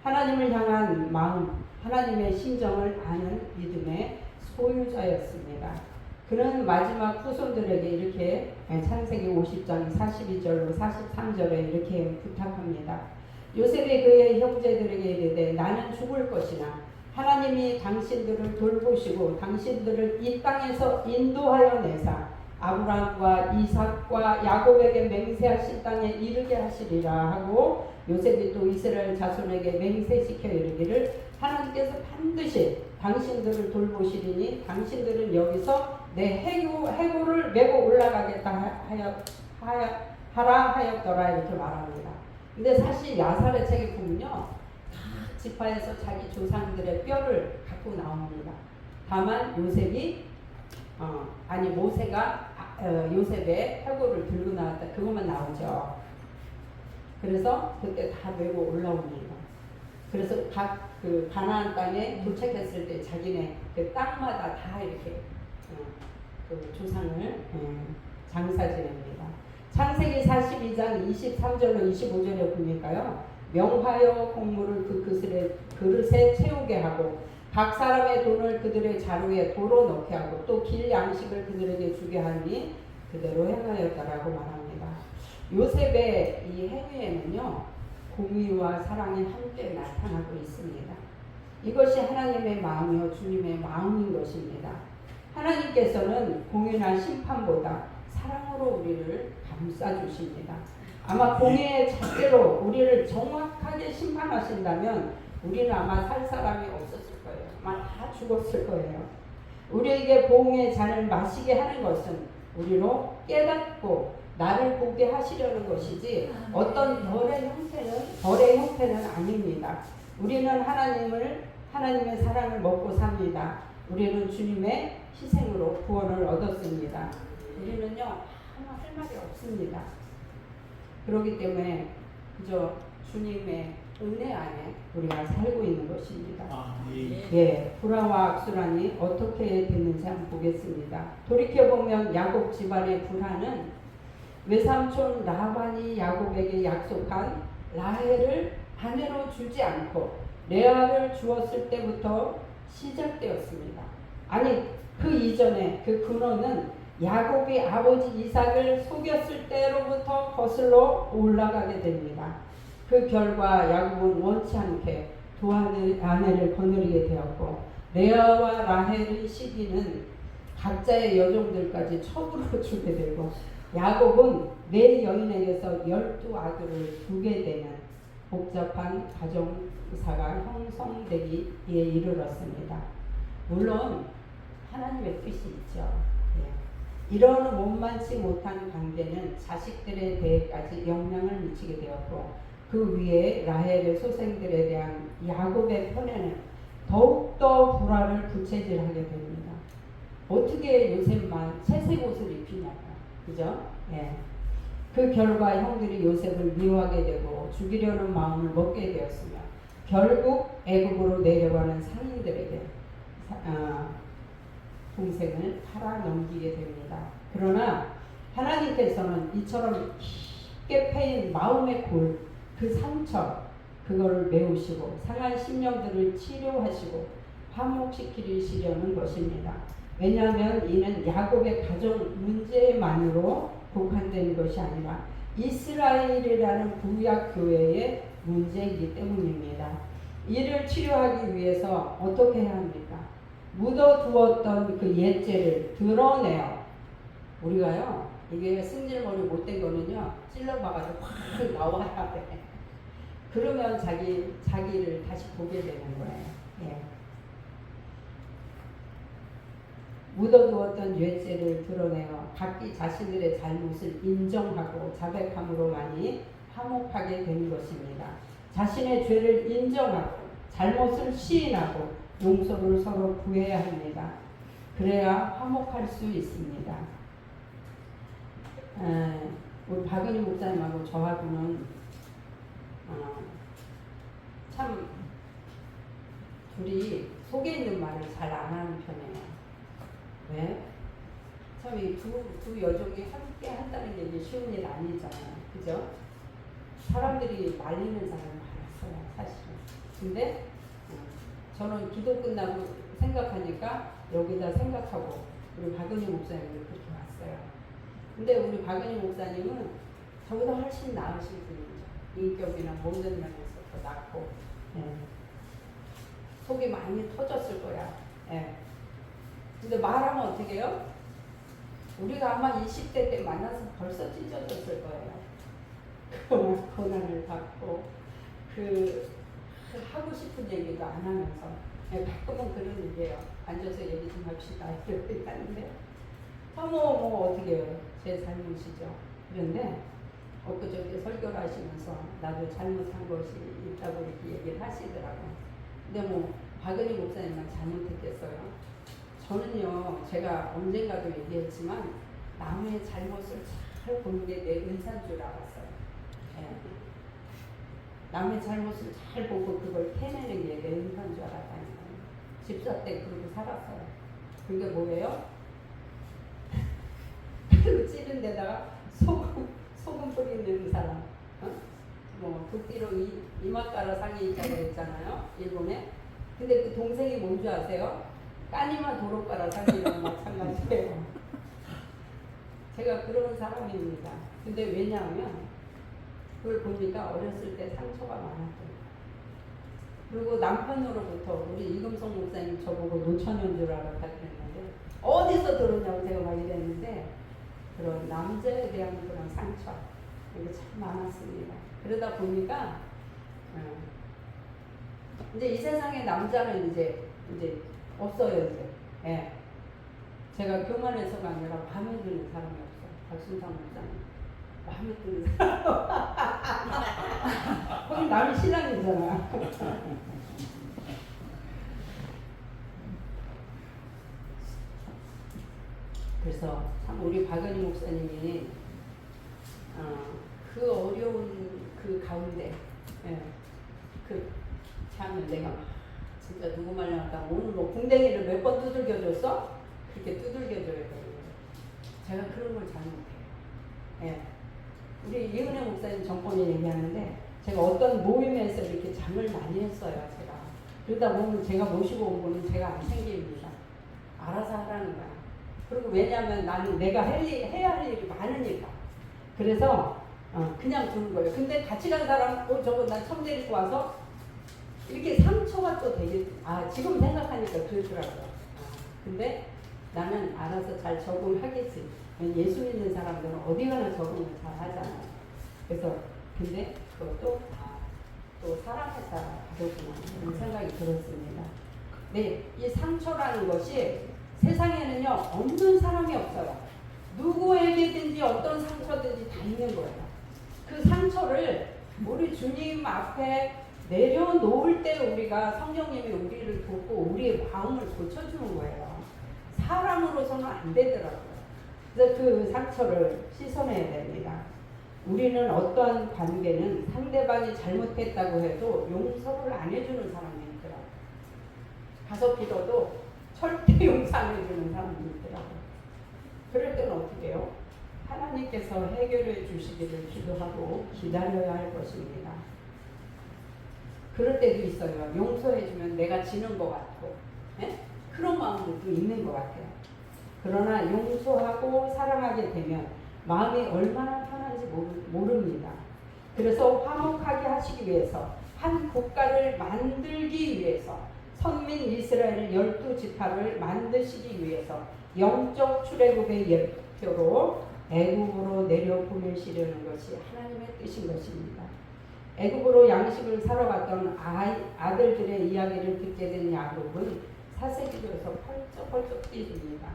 하나님을 향한 마음, 하나님의 심정을 아는 믿음의 소유자였습니다. 그는 마지막 후손들에게 이렇게 창세기 50장 42절로 43절에 이렇게 부탁합니다. 요셉이 그의 형제들에게 이르되 나는 죽을 것이나 하나님이 당신들을 돌보시고 당신들을 이 땅에서 인도하여 내사 아브라함과 이삭과 야곱에게 맹세하신 땅에 이르게 하시리라 하고 요셉이 또 이스라엘 자손에게 맹세시켜 이르기를 하나님께서 반드시 당신들을 돌보시리니 당신들은 여기서 내 해고를 메고 올라가겠다 하라 하였더라 이렇게 말합니다. 근데 사실 야사렛 책에 보면요 각 지파에서 자기 조상들의 뼈를 갖고 나옵니다. 다만 요셉이 모세가 요셉의 해고를 들고 나왔다 그것만 나오죠. 그래서 그때 다 메고 올라옵니다. 그래서 각 그 가나안 땅에 도착했을 때 자기네 그 땅마다 다 이렇게 그 조상을 장사 지냅니다. 창세기 42장 23절로 25절에 보니까요. 명하여 곡물을 그 그릇에 채우게 하고 각 사람의 돈을 그들의 자루에 도로 넣게 하고 또 길 양식을 그들에게 주게 하니 그대로 행하였다라고 말합니다. 요셉의 이 행위에는요. 공의와 사랑이 함께 나타나고 있습니다. 이것이 하나님의 마음이요 주님의 마음인 것입니다. 하나님께서는 공의나 심판보다 사랑으로 우리를 감싸주십니다. 아마 공의의 잣대로 우리를 정확하게 심판하신다면 우리는 아마 살 사람이 없었을 거예요. 아마 다 죽었을 거예요. 우리에게 보응의 잔을 마시게 하는 것은 우리로 깨닫고 나를 보게 하시려는 것이지 어떤 벌의 형태는 아닙니다. 우리는 하나님의 사랑을 먹고 삽니다. 우리는 주님의 희생으로 구원을 얻었습니다. 우리는요 아무 할 말이 없습니다. 그렇기 때문에 그저 주님의 은혜 안에 우리가 살고 있는 것입니다. 예, 불화와 악순환이 어떻게 됐는지 한번 보겠습니다. 돌이켜보면 야곱 집안의 불화는 외삼촌 라반이 야곱에게 약속한 라헬을 아내로 주지 않고 레아를 주었을 때부터 시작되었습니다. 아니 그 이전에 그 근원은 야곱이 아버지 이삭을 속였을 때로부터 거슬러 올라가게 됩니다. 그 결과 야곱은 원치 않게 두 아내를 거느리게 되었고 레아와 라헬의 시기는 각자의 여종들까지 첩으로 주게 되고 야곱은 네 여인에게서 12아들을 두게 되는 복잡한 가정사가 형성되기에 이르렀습니다. 물론 하나님의 뜻이 있죠. 이런 원만치 못한 관계는 자식들에 대해까지 영향을 미치게 되었고 그 위에 라헬의 소생들에 대한 야곱의 편에는 더욱더 불화를 부채질하게 됩니다. 어떻게 요셉만 채색 옷을 입히냐고. 그죠? 예. 그 결과 형들이 요셉을 미워하게 되고 죽이려는 마음을 먹게 되었으며 결국 애굽으로 내려가는 상인들에게 동생을 팔아 넘기게 됩니다. 그러나 하나님께서는 이처럼 깊게 패인 마음의 골, 그 상처, 그거를 메우시고 상한 심령들을 치료하시고 화목시키시려는 것입니다. 왜냐하면 이는 야곱의 가정 문제만으로 국한된 것이 아니라 이스라엘이라는 구약 교회의 문제이기 때문입니다. 이를 치료하기 위해서 어떻게 해야 합니까? 묻어두었던 그 옛죄를 드러내어. 우리가요, 이게 승질머리 못된 거는요, 찔러봐가지고 확 나와야 돼. 그러면 자기를 다시 보게 되는 거예요. 예. 묻어두었던 죄죄를 드러내어 각기 자신들의 잘못을 인정하고 자백함으로만이 화목하게 된 것입니다. 자신의 죄를 인정하고 잘못을 시인하고 용서를 서로 구해야 합니다. 그래야 화목할 수 있습니다. 우리 박은희 목사님하고 저하고는 참 둘이 속에 있는 말을 잘 안 하는 편이에요. 왜? 참 이 두 여종이 함께 한다는 게 쉬운 일 아니잖아요. 그죠? 사람들이 말리는 사람이 많았어요, 사실은. 근데 저는 기도 끝나고 생각하니까 여기다 생각하고 우리 박은희 목사님을 그렇게 왔어요. 근데 우리 박은희 목사님은 저보다 훨씬 나으신 분이죠. 인격이나 모든 면에서 더 낫고, 예. 속이 많이 터졌을 거야. 예. 근데 말하면 어떻게 해요? 우리가 아마 20대 때 만나서 벌써 찢어졌을 거예요. 고난을 받고 그 하고 싶은 얘기도 안 하면서, 예, 가끔은 그런 일이에요. 앉아서 얘기 좀 합시다 이렇게 하는데 뭐 어떻게 해요? 제 잘못이죠. 그런데 엊그저께 설교를 하시면서 나도 잘못한 것이 있다고 이렇게 얘기를 하시더라고요. 근데 뭐 박은희 목사님만 잘못했겠어요? 저는요, 제가 언젠가도 얘기했지만 남의 잘못을 잘 보는 게 내 은사인 줄 알았어요. 예. 남의 잘못을 잘 보고 그걸 캐내는 게 내 은사인 줄 알았다니까요. 집사 때 그러고 살았어요. 그게 뭐예요? 칼로 찌른 데다가 소금 뿌리는 사람. 뭐 도끼로 이마가라 상이 있다고 했잖아요, 일본에. 근데 그 동생이 뭔 줄 아세요? 까니마 도로가라 상이랑 마찬가지예요. 제가 그런 사람입니다. 근데 왜냐하면 그걸 보니까 어렸을 때 상처가 많았거든요. 그리고 남편으로부터 우리 이금성 목사님 저보고 노처녀인 줄 알았다 그랬는데 어디서 들었냐고 제가 막 이랬는데 그런 남자에 대한 그런 상처 이게 참 많았습니다. 그러다 보니까 이제 이 세상에 남자는 이제 없어요 이제. 예. 제가 교만해서가 아니라 마음에 드는 사람이 없어. 박순상 목사님 마음에 드는 사람. 거기 남이 신랑이잖아. 그래서 참 우리 박은희 목사님이 그 어려운 그 가운데, 예, 그 참 내가 진짜 누구 말려놨다 오늘 뭐 궁뎅이를 몇 번 두들겨줬어? 그렇게 두들겨줘야 돼요. 제가 그런 걸 잘 못해요. 예. 우리 이은혜 목사님 전번에 얘기하는데 제가 어떤 모임에서 이렇게 잠을 많이 했어요. 제가 그러다 보면 제가 모시고 온 분은 제가 안 챙깁니다. 알아서 하라는 거야. 그리고 왜냐하면 나는 내가 해야 할 일이 많으니까. 그래서 그냥 두는 거예요. 근데 같이 간 사람 저거 나 처음 데리고 와서 이렇게 상처가 또 되게 지금 생각하니까 그렇더라고요. 근데 나는 알아서 잘 적응하겠지. 예수 믿는 사람들은 어디 가나 적응을 잘 하잖아요. 그래서 근데 그것도 또 사랑해서 가졌구나 이런 생각이 들었습니다. 네, 이 상처라는 것이 세상에는요 없는 사람이 없어요. 누구에게든지 어떤 상처든지 다 있는 거예요. 그 상처를 우리 주님 앞에 내려놓을 때 우리가 성령님이 우리를 돕고 우리의 마음을 고쳐주는 거예요. 사람으로서는 안 되더라고요. 그래서 그 상처를 씻어내야 됩니다. 우리는 어떠한 관계는 상대방이 잘못했다고 해도 용서를 안 해주는 사람이 있더라고요. 가서 빌어도 절대 용서 안 해주는 사람이 있더라고요. 그럴 때는 어떻게 해요? 하나님께서 해결해 주시기를 기도하고 기다려야 할 것입니다. 그럴 때도 있어요. 용서해주면 내가 지는 것 같고, 네? 그런 마음도 있는 것 같아요. 그러나 용서하고 사랑하게 되면 마음이 얼마나 편한지 모릅니다. 그래서 화목하게 하시기 위해서 한 국가를 만들기 위해서 선민 이스라엘 12지파를 만드시기 위해서 영적 출애굽의 예표로 애굽으로 내려 보내시려는 것이 하나님의 뜻인 것입니다. 애굽으로 양식을 사러 갔던 아들들의 이야기를 듣게 된 야곱은 사색이로서 펄쩍펄쩍 뛰십니다.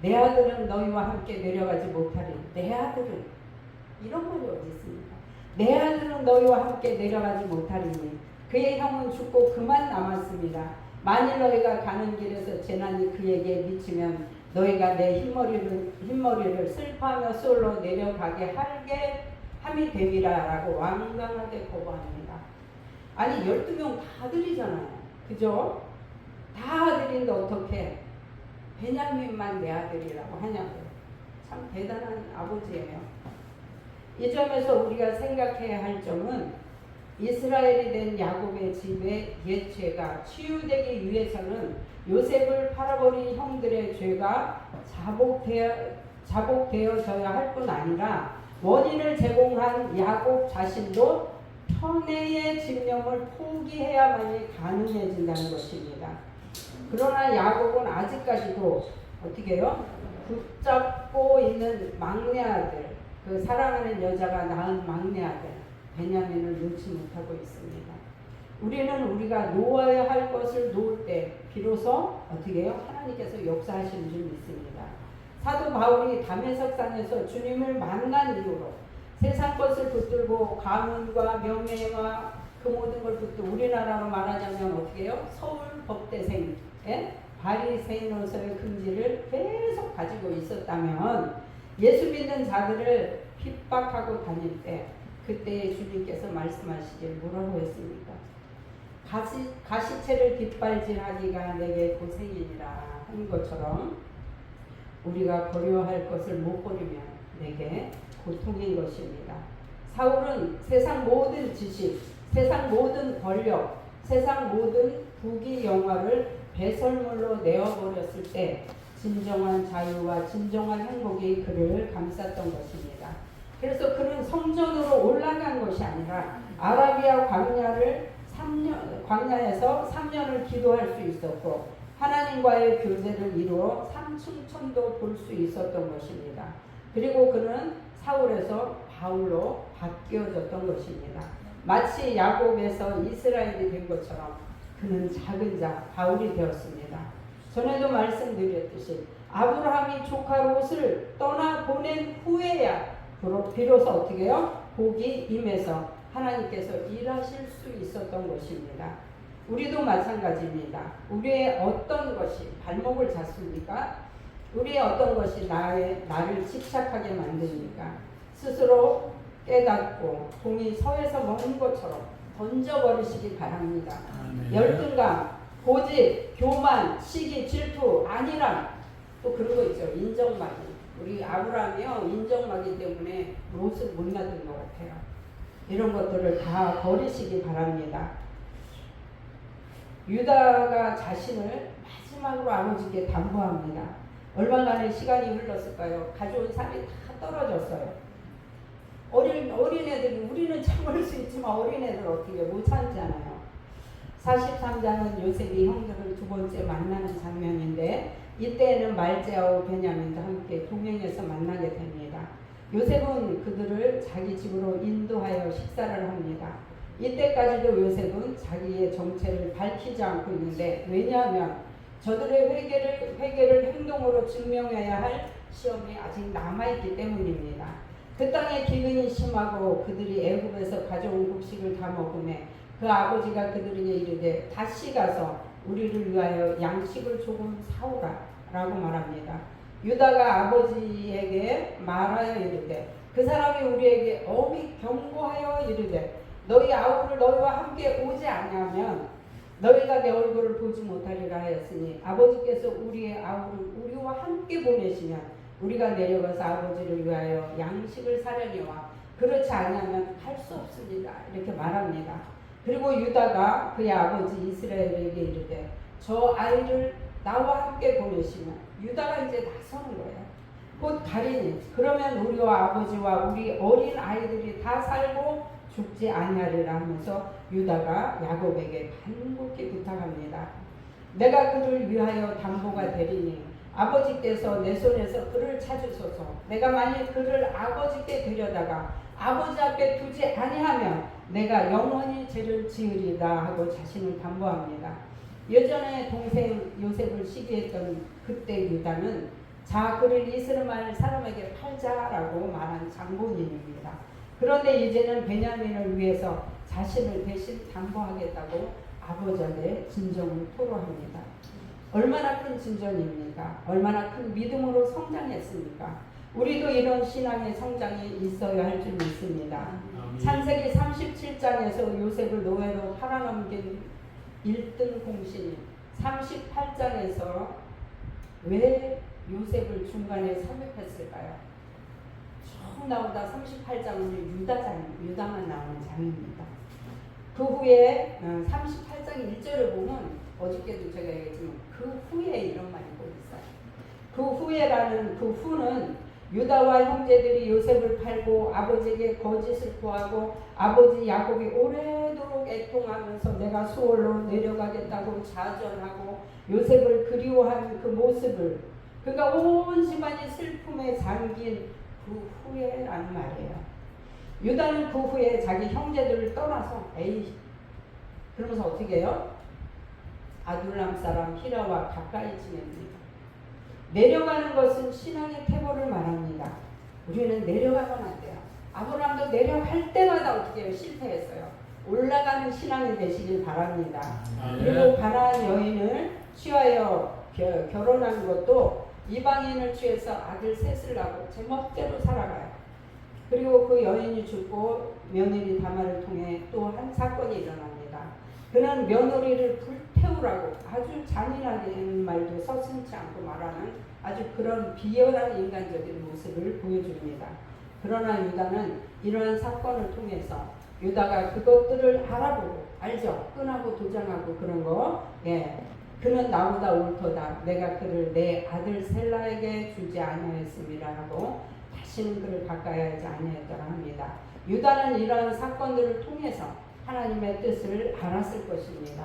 내 아들은 너희와 함께 내려가지 못하리. 내 아들은, 이런 말이 어디 있습니까? 내 아들은 너희와 함께 내려가지 못하리니 그의 형은 죽고 그만 남았습니다. 만일 너희가 가는 길에서 재난이 그에게 미치면 너희가 내 흰머리를 슬퍼하며 수월로 내려가게 하게 함이 되리라 라고 완강하게 거부합니다. 아니 12명 다 아들이잖아요. 그죠? 다 아들인데 어떻게 베냐민만 내 아들이라고 하냐고요. 참 대단한 아버지예요. 이 점에서 우리가 생각해야 할 점은 이스라엘이 된 야곱의 집의 옛 죄가 치유되기 위해서는 요셉을 팔아버린 형들의 죄가 자복되어져야 할 뿐 아니라 원인을 제공한 야곱 자신도 편애의 집념을 포기해야만이 가능해진다는 것입니다. 그러나 야곱은 아직까지도 어떻게 해요? 붙잡고 있는 막내 아들, 그 사랑하는 여자가 낳은 막내 아들 베냐민을 놓지 못하고 있습니다. 우리는 우리가 놓아야 할 것을 놓을 때 비로소 어떻게 해요? 하나님께서 역사하시는 줄 믿습니다. 사도 바울이 다메섹산에서 주님을 만난 이후로 세상 것을 붙들고 가문과 명예와 그 모든 걸 붙들고 우리나라로 말하자면 어떻게 해요? 서울 법대생 바리새인으로서의 긍지를 계속 가지고 있었다면 예수 믿는 자들을 핍박하고 다닐 때 그때 주님께서 말씀하시길 뭐라고 했습니까? 가시채를 뒷발질하기가 내게 고생이니라 한 것처럼 우리가 버려할 것을 못 버리면 내게 고통인 것입니다. 사울은 세상 모든 지식, 세상 모든 권력, 세상 모든 부귀 영화를 배설물로 내어버렸을 때 진정한 자유와 진정한 행복이 그를 감쌌던 것입니다. 그래서 그는 성전으로 올라간 것이 아니라 아라비아 광야에서 3년을 기도할 수 있었고 하나님과의 교제를 이루어 삼층천도 볼 수 있었던 것입니다. 그리고 그는 사울에서 바울로 바뀌어졌던 것입니다. 마치 야곱에서 이스라엘이 된 것처럼 그는 작은 자 바울이 되었습니다. 전에도 말씀드렸듯이 아브라함이 조카 롯을 떠나 보낸 후에야 비로소 어떻게 해요? 복이 임해서 하나님께서 일하실 수 있었던 것입니다. 우리도 마찬가지입니다. 우리의 어떤 것이 발목을 잡습니까? 우리의 어떤 것이 나를 집착하게 만듭니까? 스스로 깨닫고 종이 서에서 먹는 것처럼 던져버리시기 바랍니다. 열등감, 고집, 교만, 시기, 질투, 안일함, 또 그런 거 있죠. 인정마귀. 우리 아브라함이요 인정마귀 때문에 롯을 못 놔둔 것 같아요. 이런 것들을 다 버리시기 바랍니다. 유다가 자신을 마지막으로 아버지께 담보합니다. 얼마간의 시간이 흘렀을까요? 가져온 삶이 다 떨어졌어요. 어린애들이 우리는 참을 수 있지만 어린애들 어떻게 못 참잖아요. 43장은 요셉이 형들을 두 번째 만나는 장면인데 이때에는 말제아와 베냐민도 함께 동행해서 만나게 됩니다. 요셉은 그들을 자기 집으로 인도하여 식사를 합니다. 이때까지도 요셉은 자기의 정체를 밝히지 않고 있는데 왜냐하면 저들의 회개를 행동으로 증명해야 할 시험이 아직 남아있기 때문입니다. 그 땅에 기근이 심하고 그들이 애굽에서 가져온 곡식을 다 먹음에 그 아버지가 그들에게 이르되 다시 가서 우리를 위하여 양식을 조금 사오라 라고 말합니다. 유다가 아버지에게 말하여 이르되 그 사람이 우리에게 엄히 경고하여 이르되 너희 아우를 너희와 함께 오지 아니하면 너희가 내 얼굴을 보지 못하리라 하였으니 아버지께서 우리의 아우를 우리와 함께 보내시면 우리가 내려가서 아버지를 위하여 양식을 사려니와 그렇지 아니하면 할 수 없습니다. 이렇게 말합니다. 그리고 유다가 그의 아버지 이스라엘에게 이르되 저 아이를 나와 함께 보내시면 유다가 이제 나서는 거예요. 곧 가리니 그러면 우리와 아버지와 우리 어린 아이들이 다 살고 죽지 아니하리라 하면서 유다가 야곱에게 간곡히 부탁합니다. 내가 그를 위하여 담보가 되리니 아버지께서 내 손에서 그를 찾으소서. 내가 만일 그를 아버지께 데려다가 아버지 앞에 두지 아니하면 내가 영원히 죄를 지으리다 하고 자신을 담보합니다. 예전에 동생 요셉을 시기했던 그때 유다는 자 그를 이스라엘 사람에게 팔자라고 말한 장본인입니다. 그런데 이제는 베냐민을 위해서 자신을 대신 담보하겠다고 아버지에게 진정을 토로합니다. 얼마나 큰 진정입니까? 얼마나 큰 믿음으로 성장했습니까? 우리도 이런 신앙의 성장이 있어야 할 줄 믿습니다. 창세기 37장에서 요셉을 노예로 팔아넘긴 1등 공신인 38장에서 왜 요셉을 중간에 삽입했을까요? 쭉 나오다 38장은 유다만 나오는 장입니다. 그 후에 38장 1절을 보면 어저께도 제가 얘기했지만 그 후에 이런 말이 꼭 있어요. 그 후에라는 그 후는 유다와 형제들이 요셉을 팔고 아버지에게 거짓을 구하고 아버지 야곱이 오래도록 애통하면서 내가 수월로 내려가겠다고 자전하고 요셉을 그리워하는 그 모습을 그러니까 온 집안이 슬픔에 잠긴 그 후에라는 말이에요. 유다는 그 후에 자기 형제들을 떠나서 그러면서 어떻게 해요? 아둘람 사람 히라와 가까이 지냅니다. 내려가는 것은 신앙의 태보를 말합니다. 우리는 내려가면 안 돼요. 아브라함도 내려갈 때마다 어떻게 해요? 실패했어요. 올라가는 신앙이 되시길 바랍니다. 그리고 가나안 여인을 취하여 결혼한 것도 이방인을 취해서 아들 셋을 낳고 제멋대로 살아가요. 그리고 그 여인이 죽고 며느리 다말을 통해 또 한 사건이 일어납니다. 그는 며느리를 불태우라고 아주 잔인하게 말도 서슴지 않고 말하는 아주 그런 비열한 인간적인 모습을 보여줍니다. 그러나 유다는 이러한 사건을 통해서 유다가 그것들을 알아보고 알죠? 끈하고 도장하고 그런 거. 그는 나보다 옳도다. 내가 그를 내 아들 셀라에게 주지 아니하였음이라 하고 다시는 그를 가까이 하지 아니하였더라 합니다. 유다는 이러한 사건들을 통해서 하나님의 뜻을 알았을 것입니다.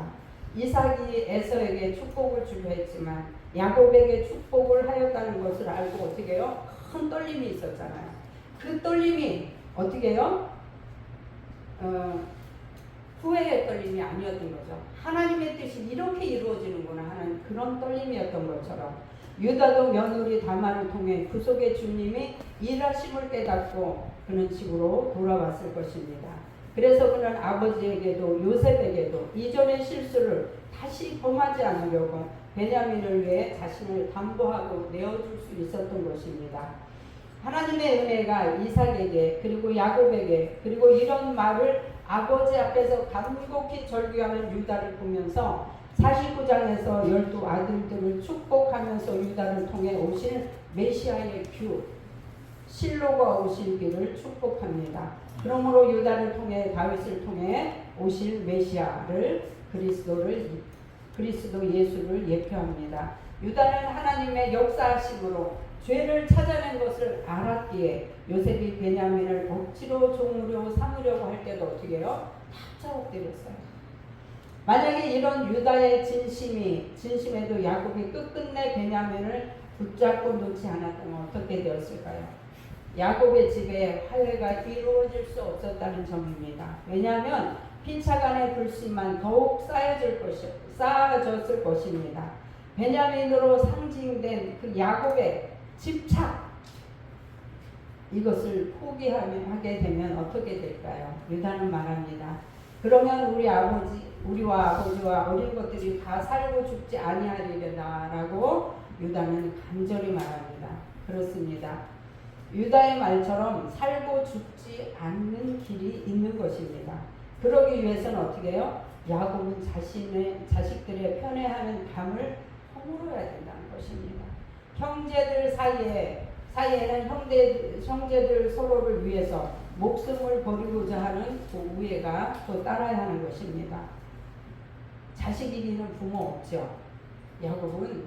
이삭이 에서에게 축복을 주려 했지만 야곱에게 축복을 하였다는 것을 알고 어떻게 해요? 큰 떨림이 있었잖아요. 그 떨림이 어떻게 해요? 후회의 떨림이 아니었던 거죠. 하나님의 뜻이 이렇게 이루어지는구나 하는 그런 떨림이었던 것처럼 유다도 며느리 다말을 통해 그 속에 주님이 일하심을 깨닫고 그는 집으로 돌아왔을 것입니다. 그래서 그는 아버지에게도 요셉에게도 이전의 실수를 다시 범하지 않으려고 베냐민을 위해 자신을 담보하고 내어줄 수 있었던 것입니다. 하나님의 은혜가 이삭에게 그리고 야곱에게 그리고 이런 말을 아버지 앞에서 간곡히 절규하는 유다를 보면서 49장에서 12 아들들을 축복하면서 유다를 통해 오실 메시아의 규 실로가 오실 길을 축복합니다. 그러므로 유다를 통해 다윗을 통해 오실 메시아를 그리스도 예수를 예표합니다. 유다는 하나님의 역사하심으로 죄를 찾아낸 것을 알았기에 요셉이 베냐민을 억지로 종으로 삼으려고 할 때도 어떻게 해요? 다 엎드렸어요. 만약에 이런 유다의 진심에도 야곱이 끝끝내 베냐민을 붙잡고 놓지 않았다면 어떻게 되었을까요? 야곱의 집에 화해가 이루어질 수 없었다는 점입니다. 왜냐하면 피차간의 불신만 더욱 쌓아졌을 것입니다. 베냐민으로 상징된 그 야곱의 집착 이것을 포기하게 되면 어떻게 될까요? 유다는 말합니다. 그러면 우리와 아버지와 어린 것들이 다 살고 죽지 아니하리라고 유다는 간절히 말합니다. 그렇습니다. 유다의 말처럼 살고 죽지 않는 길이 있는 것입니다. 그러기 위해서는 어떻게 해요? 야곱은 자식들의 편애하는 감을 허물어야 된다는 것입니다. 형제들 사이에는 형제들 서로를 위해서 목숨을 버리고자 하는 그 우애가 또 따라야 하는 것입니다. 자식 이기는 부모 없죠. 야곱은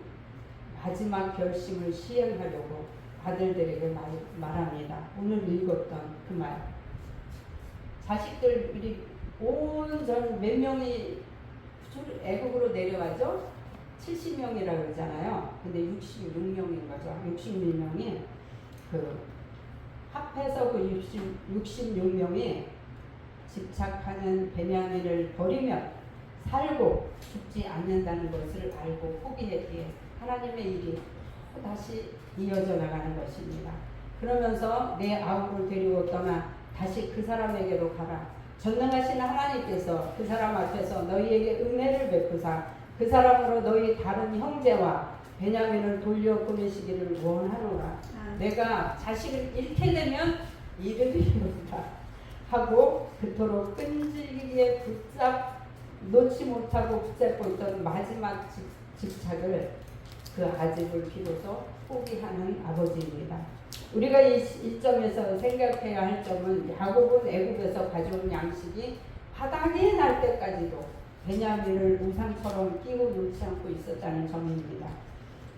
마지막 결심을 시행하려고 아들들에게 말합니다. 오늘 읽었던 그 말. 자식들이 온전 몇 명이 애국으로 내려가죠? 70명이라고 그러잖아요. 근데 66명인 거죠. 66명이 그 합해서 그 66명이 집착하는 베냐민을 버리면 살고 죽지 않는다는 것을 알고 포기했기에 하나님의 일이 다시 이어져 나가는 것입니다. 그러면서 내 아우를 데리고 떠나 다시 그 사람에게로 가라. 전능하신 하나님께서 그 사람 앞에서 너희에게 은혜를 베푸사 그 사람으로 너희 다른 형제와 베냐민을 돌려 보내시기를 원하노라. 내가 자식을 잃게 되면 잃으리로다 하고 그토록 끈질기게 놓지 못하고 붙잡고 있던 마지막 집착을 그 아집을 비로소 포기하는 아버지입니다. 우리가 이 시점에서 생각해야 할 점은 야곱은 애굽에서 가져온 양식이 바닥이 날 때까지도 베냐민을 우상처럼 끼고 놓지 않고 있었다는 점입니다.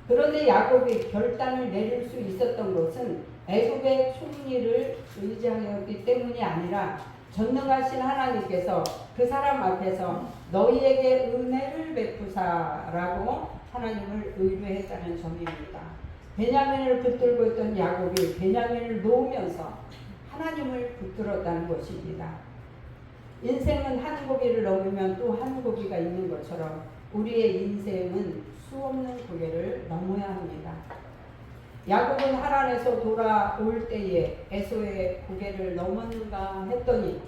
그런데 야곱이 결단을 내릴 수 있었던 것은 애굽의 총리를 의지하였기 때문이 아니라 전능하신 하나님께서 그 사람 앞에서 너희에게 은혜를 베푸사라고 하나님을 의뢰했다는 점입니다. 베냐민을 붙들고 있던 야곱이 베냐민을 놓으면서 하나님을 붙들었다는 것입니다. 인생은 한 고비를 넘으면 또 한 고비가 있는 것처럼 우리의 인생은 수없는 고개를 넘어야 합니다. 야곱은 하란에서 돌아올 때에 에서의 고개를 넘었는가 했더니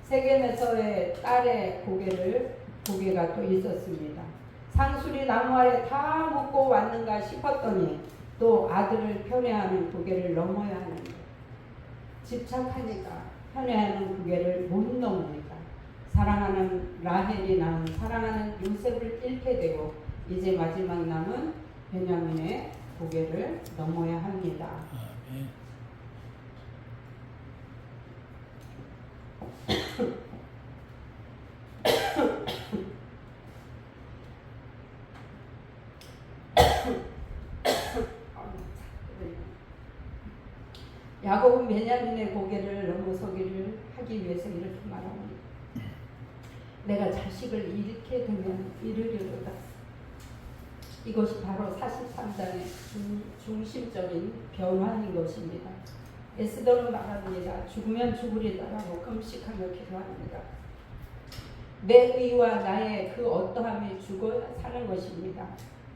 세겜에서의 딸의 고개가 또 있었습니다. 상수리 나무 아래 다 묻고 왔는가 싶었더니 또 아들을 편애하는 고개를 넘어야 하는데 집착하니까 편애하는 고개를 못 넘으니까 사랑하는 라헬이 낳은 사랑하는 요셉을 잃게 되고 이제 마지막 남은 베냐민의 고개를 넘어야 합니다. 야곱은 베냐민의 고개를 넘어서기를 하기 위해서 이렇게 말합니다. 내가 자식을 잃게 되면 잃으리로다. 이것이 바로 43장의 중심적인 변화인 것입니다. 에스더는 말합니다. 죽으면 죽으리다라고 금식하며 기도합니다. 내 의와 나의 그 어떠함이 죽어야 사는 것입니다.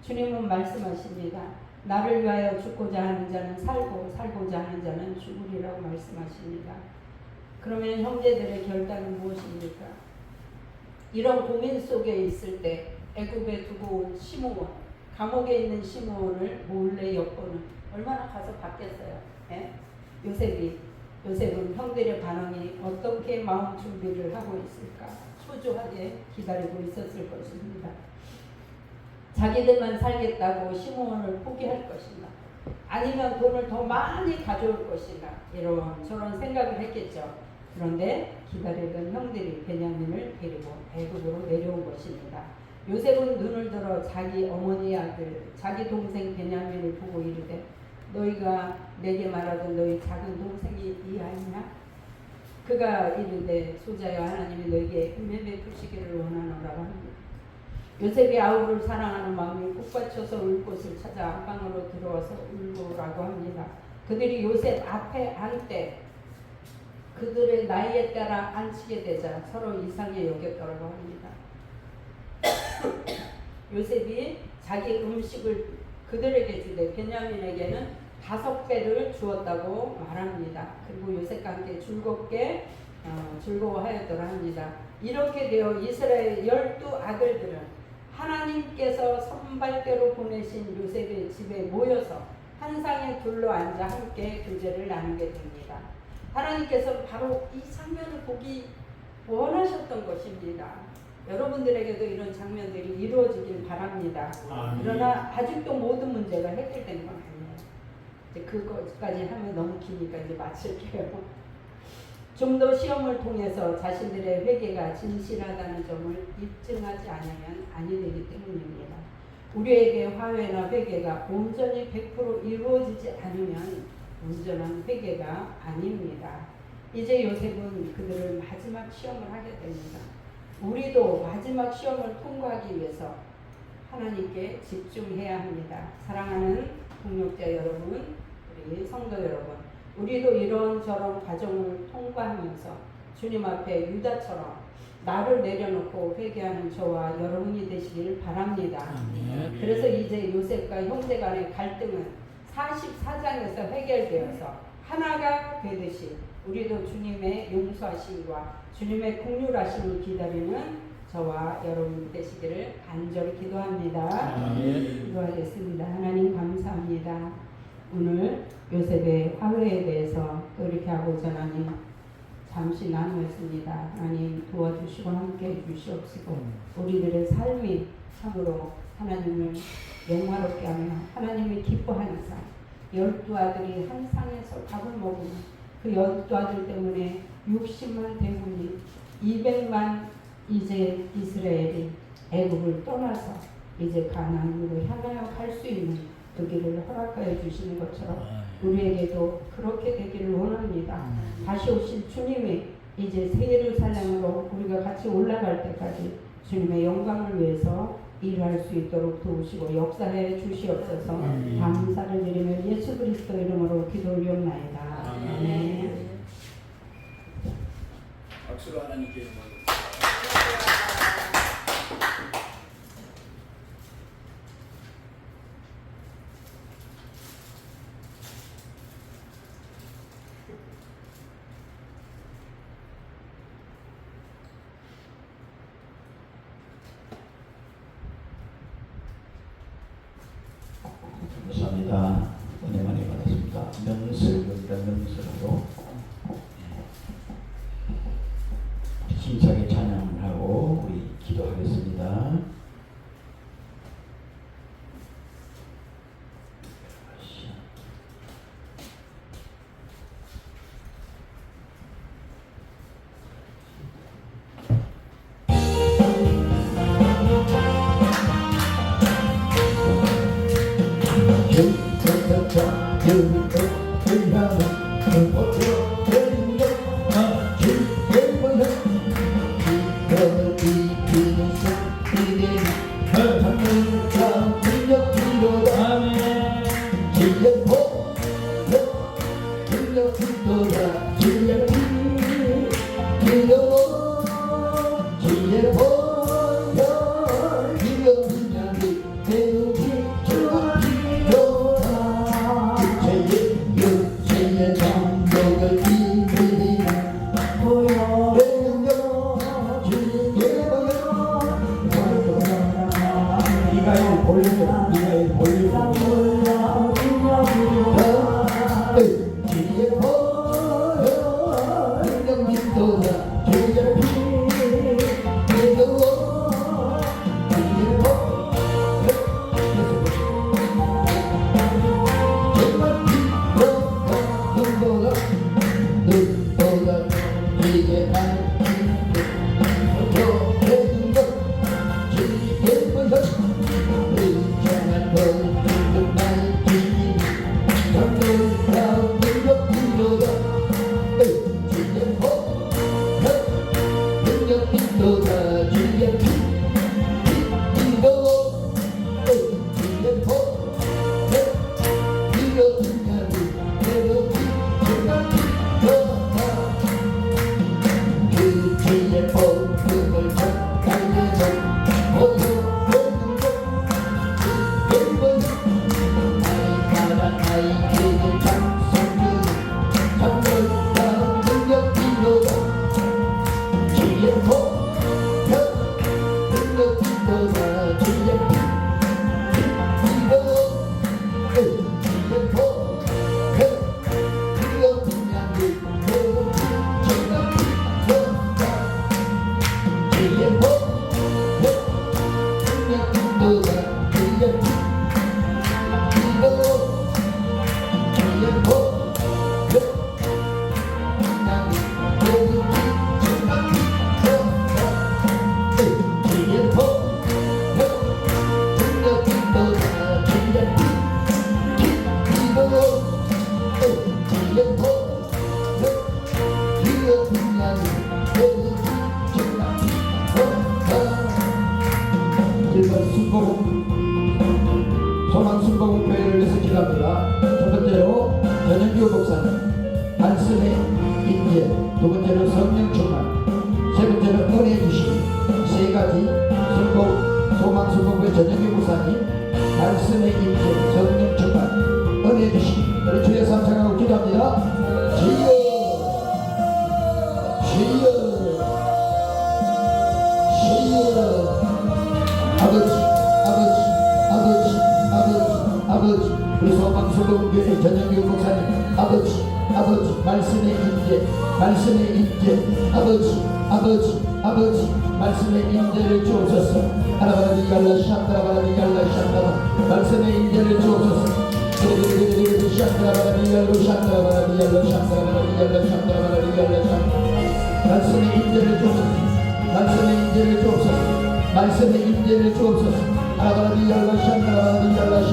주님은 말씀하십니다. 나를 위하여 죽고자 하는 자는 살고 살고자 하는 자는 죽으리라고 말씀하십니다. 그러면 형제들의 결단은 무엇입니까? 이런 고민 속에 있을 때 애굽에 두고 온 시므온, 감옥에 있는 시므온을 몰래 엿보는 얼마나 가서 받겠어요. 예? 요셉은 형들의 반응이 어떻게 마음 준비를 하고 있을까 초조하게 기다리고 있었을 것입니다. 자기들만 살겠다고 시므온을 포기할 것인가 아니면 돈을 더 많이 가져올 것인가 이런 저런 생각을 했겠죠. 그런데 기다리던 형들이 베냐민을 데리고 애굽으로 내려온 것입니다. 요셉은 눈을 들어 자기 어머니의 아들 자기 동생 베냐민을 보고 이르되 너희가 내게 말하던 너희 작은 동생이 이 아이냐? 그가 이르되 소자여 하나님이 너희에게 은혜 베푸시기를 원하노라고 합니다. 요셉이 아우를 사랑하는 마음이 꾹받쳐서 울 곳을 찾아 안방으로 들어와서 울고라고 합니다. 그들이 요셉 앞에 앉되 그들의 나이에 따라 앉히게 되자 서로 이상히 여겼더라고 합니다. 요셉이 자기 음식을 그들에게 주되 베냐민에게는 5배를 주었다고 말합니다. 그리고 요셉과 함께 즐거워하였더라 합니다. 이렇게 되어 이스라엘 12아들들은 하나님께서 선발대로 보내신 요셉의 집에 모여서 한 상에 둘러앉아 함께 교제를 나누게 됩니다. 하나님께서 바로 이 장면을 보기 원하셨던 것입니다. 여러분들에게도 이런 장면들이 이루어지길 바랍니다. 그러나 아직도 모든 문제가 해결된 건 아니에요. 이제 그것까지 하면 너무 기니까 이제 마칠게요. 좀 더 시험을 통해서 자신들의 회개가 진실하다는 점을 입증하지 않으면 아니 되기 때문입니다. 우리에게 화해나 회개가 온전히 100% 이루어지지 않으면 온전한 회개가 아닙니다. 이제 요셉은 그들을 마지막 시험을 하게 됩니다. 우리도 마지막 시험을 통과하기 위해서 하나님께 집중해야 합니다. 사랑하는 동역자 여러분, 우리 성도 여러분, 우리도 이런저런 과정을 통과하면서 주님 앞에 유다처럼 나를 내려놓고 회개하는 저와 여러분이 되시길 바랍니다. 그래서 이제 요셉과 형제 간의 갈등은 44장에서 해결되어서 하나가 되듯이 우리도 주님의 용서하심과 주님의 긍휼하심을 기다리는 저와 여러분 되시기를 간절히 기도합니다. 기도하겠습니다. 하나님 감사합니다. 오늘 요셉의 화해에 대해서 또 이렇게 하고자 하나님 잠시 나누었습니다. 하나님 도와주시고 함께해 주시옵시고 우리들의 삶이 참으로 하나님을 영화롭게 하며 하나님이 기뻐하는 삶. 12아들이 한 상에서 밥을 먹으면 그 12아들 때문에 60만 대군이 200만 이제 이스라엘이 애굽을 떠나서 이제 가나안으로 향하여 갈 수 있는 그 길을 허락하여 주시는 것처럼 우리에게도 그렇게 되기를 원합니다. 다시 오실 주님이 이제 새 예루살렘으로 우리가 같이 올라갈 때까지 주님의 영광을 위해서 일할 수 있도록 도우시고 역사해 주시옵소서. 감사를 드리며 예수 그리스도 이름으로 기도 올리옵나이다. 아멘. 박수로 하나님께 영광을. 감사합니다. 은혜 많이 받았습니다. 명설하고 힘차게 찬양을 하고 우리 기도하겠습니다. 올려 소망순복음교회를 위해서 기도합니다. 첫 번째로 전영규 목사님 말씀의 인재, 두 번째로 성령 충만, 세 번째로 은혜 주심. 세 가지 소망순복음교회 전영규 목사님 말씀의 인재, 성령 충만, 은혜 주심. 우리 주의 삼창하고 기도합니다. 주여, 주여, 주여. 아버지, 아버지, 아버지, 아버지, 아버지. 우리 소망순복음교회 전영규 목사님 아버지, 아버지, 말씀의 인재, 말씀의 인재. 아버지, 아버지, 아버지, 말씀의 인재를 주옵소서. 하나바라비 갈라 샹다라바라비 갈라 샹다라. 말씀의 인재를 주옵소서. 샹다라바라비 갈라 샹다라바라비 갈라 샹다라바라비 갈라 샹다라바라비 갈라 샹. 말씀의 인재를 주옵소서. 말씀의 인재를 주옵소서. 말씀의 인재를 주옵소서. 하나바라비 갈라 샹다라바라비 갈라 샹.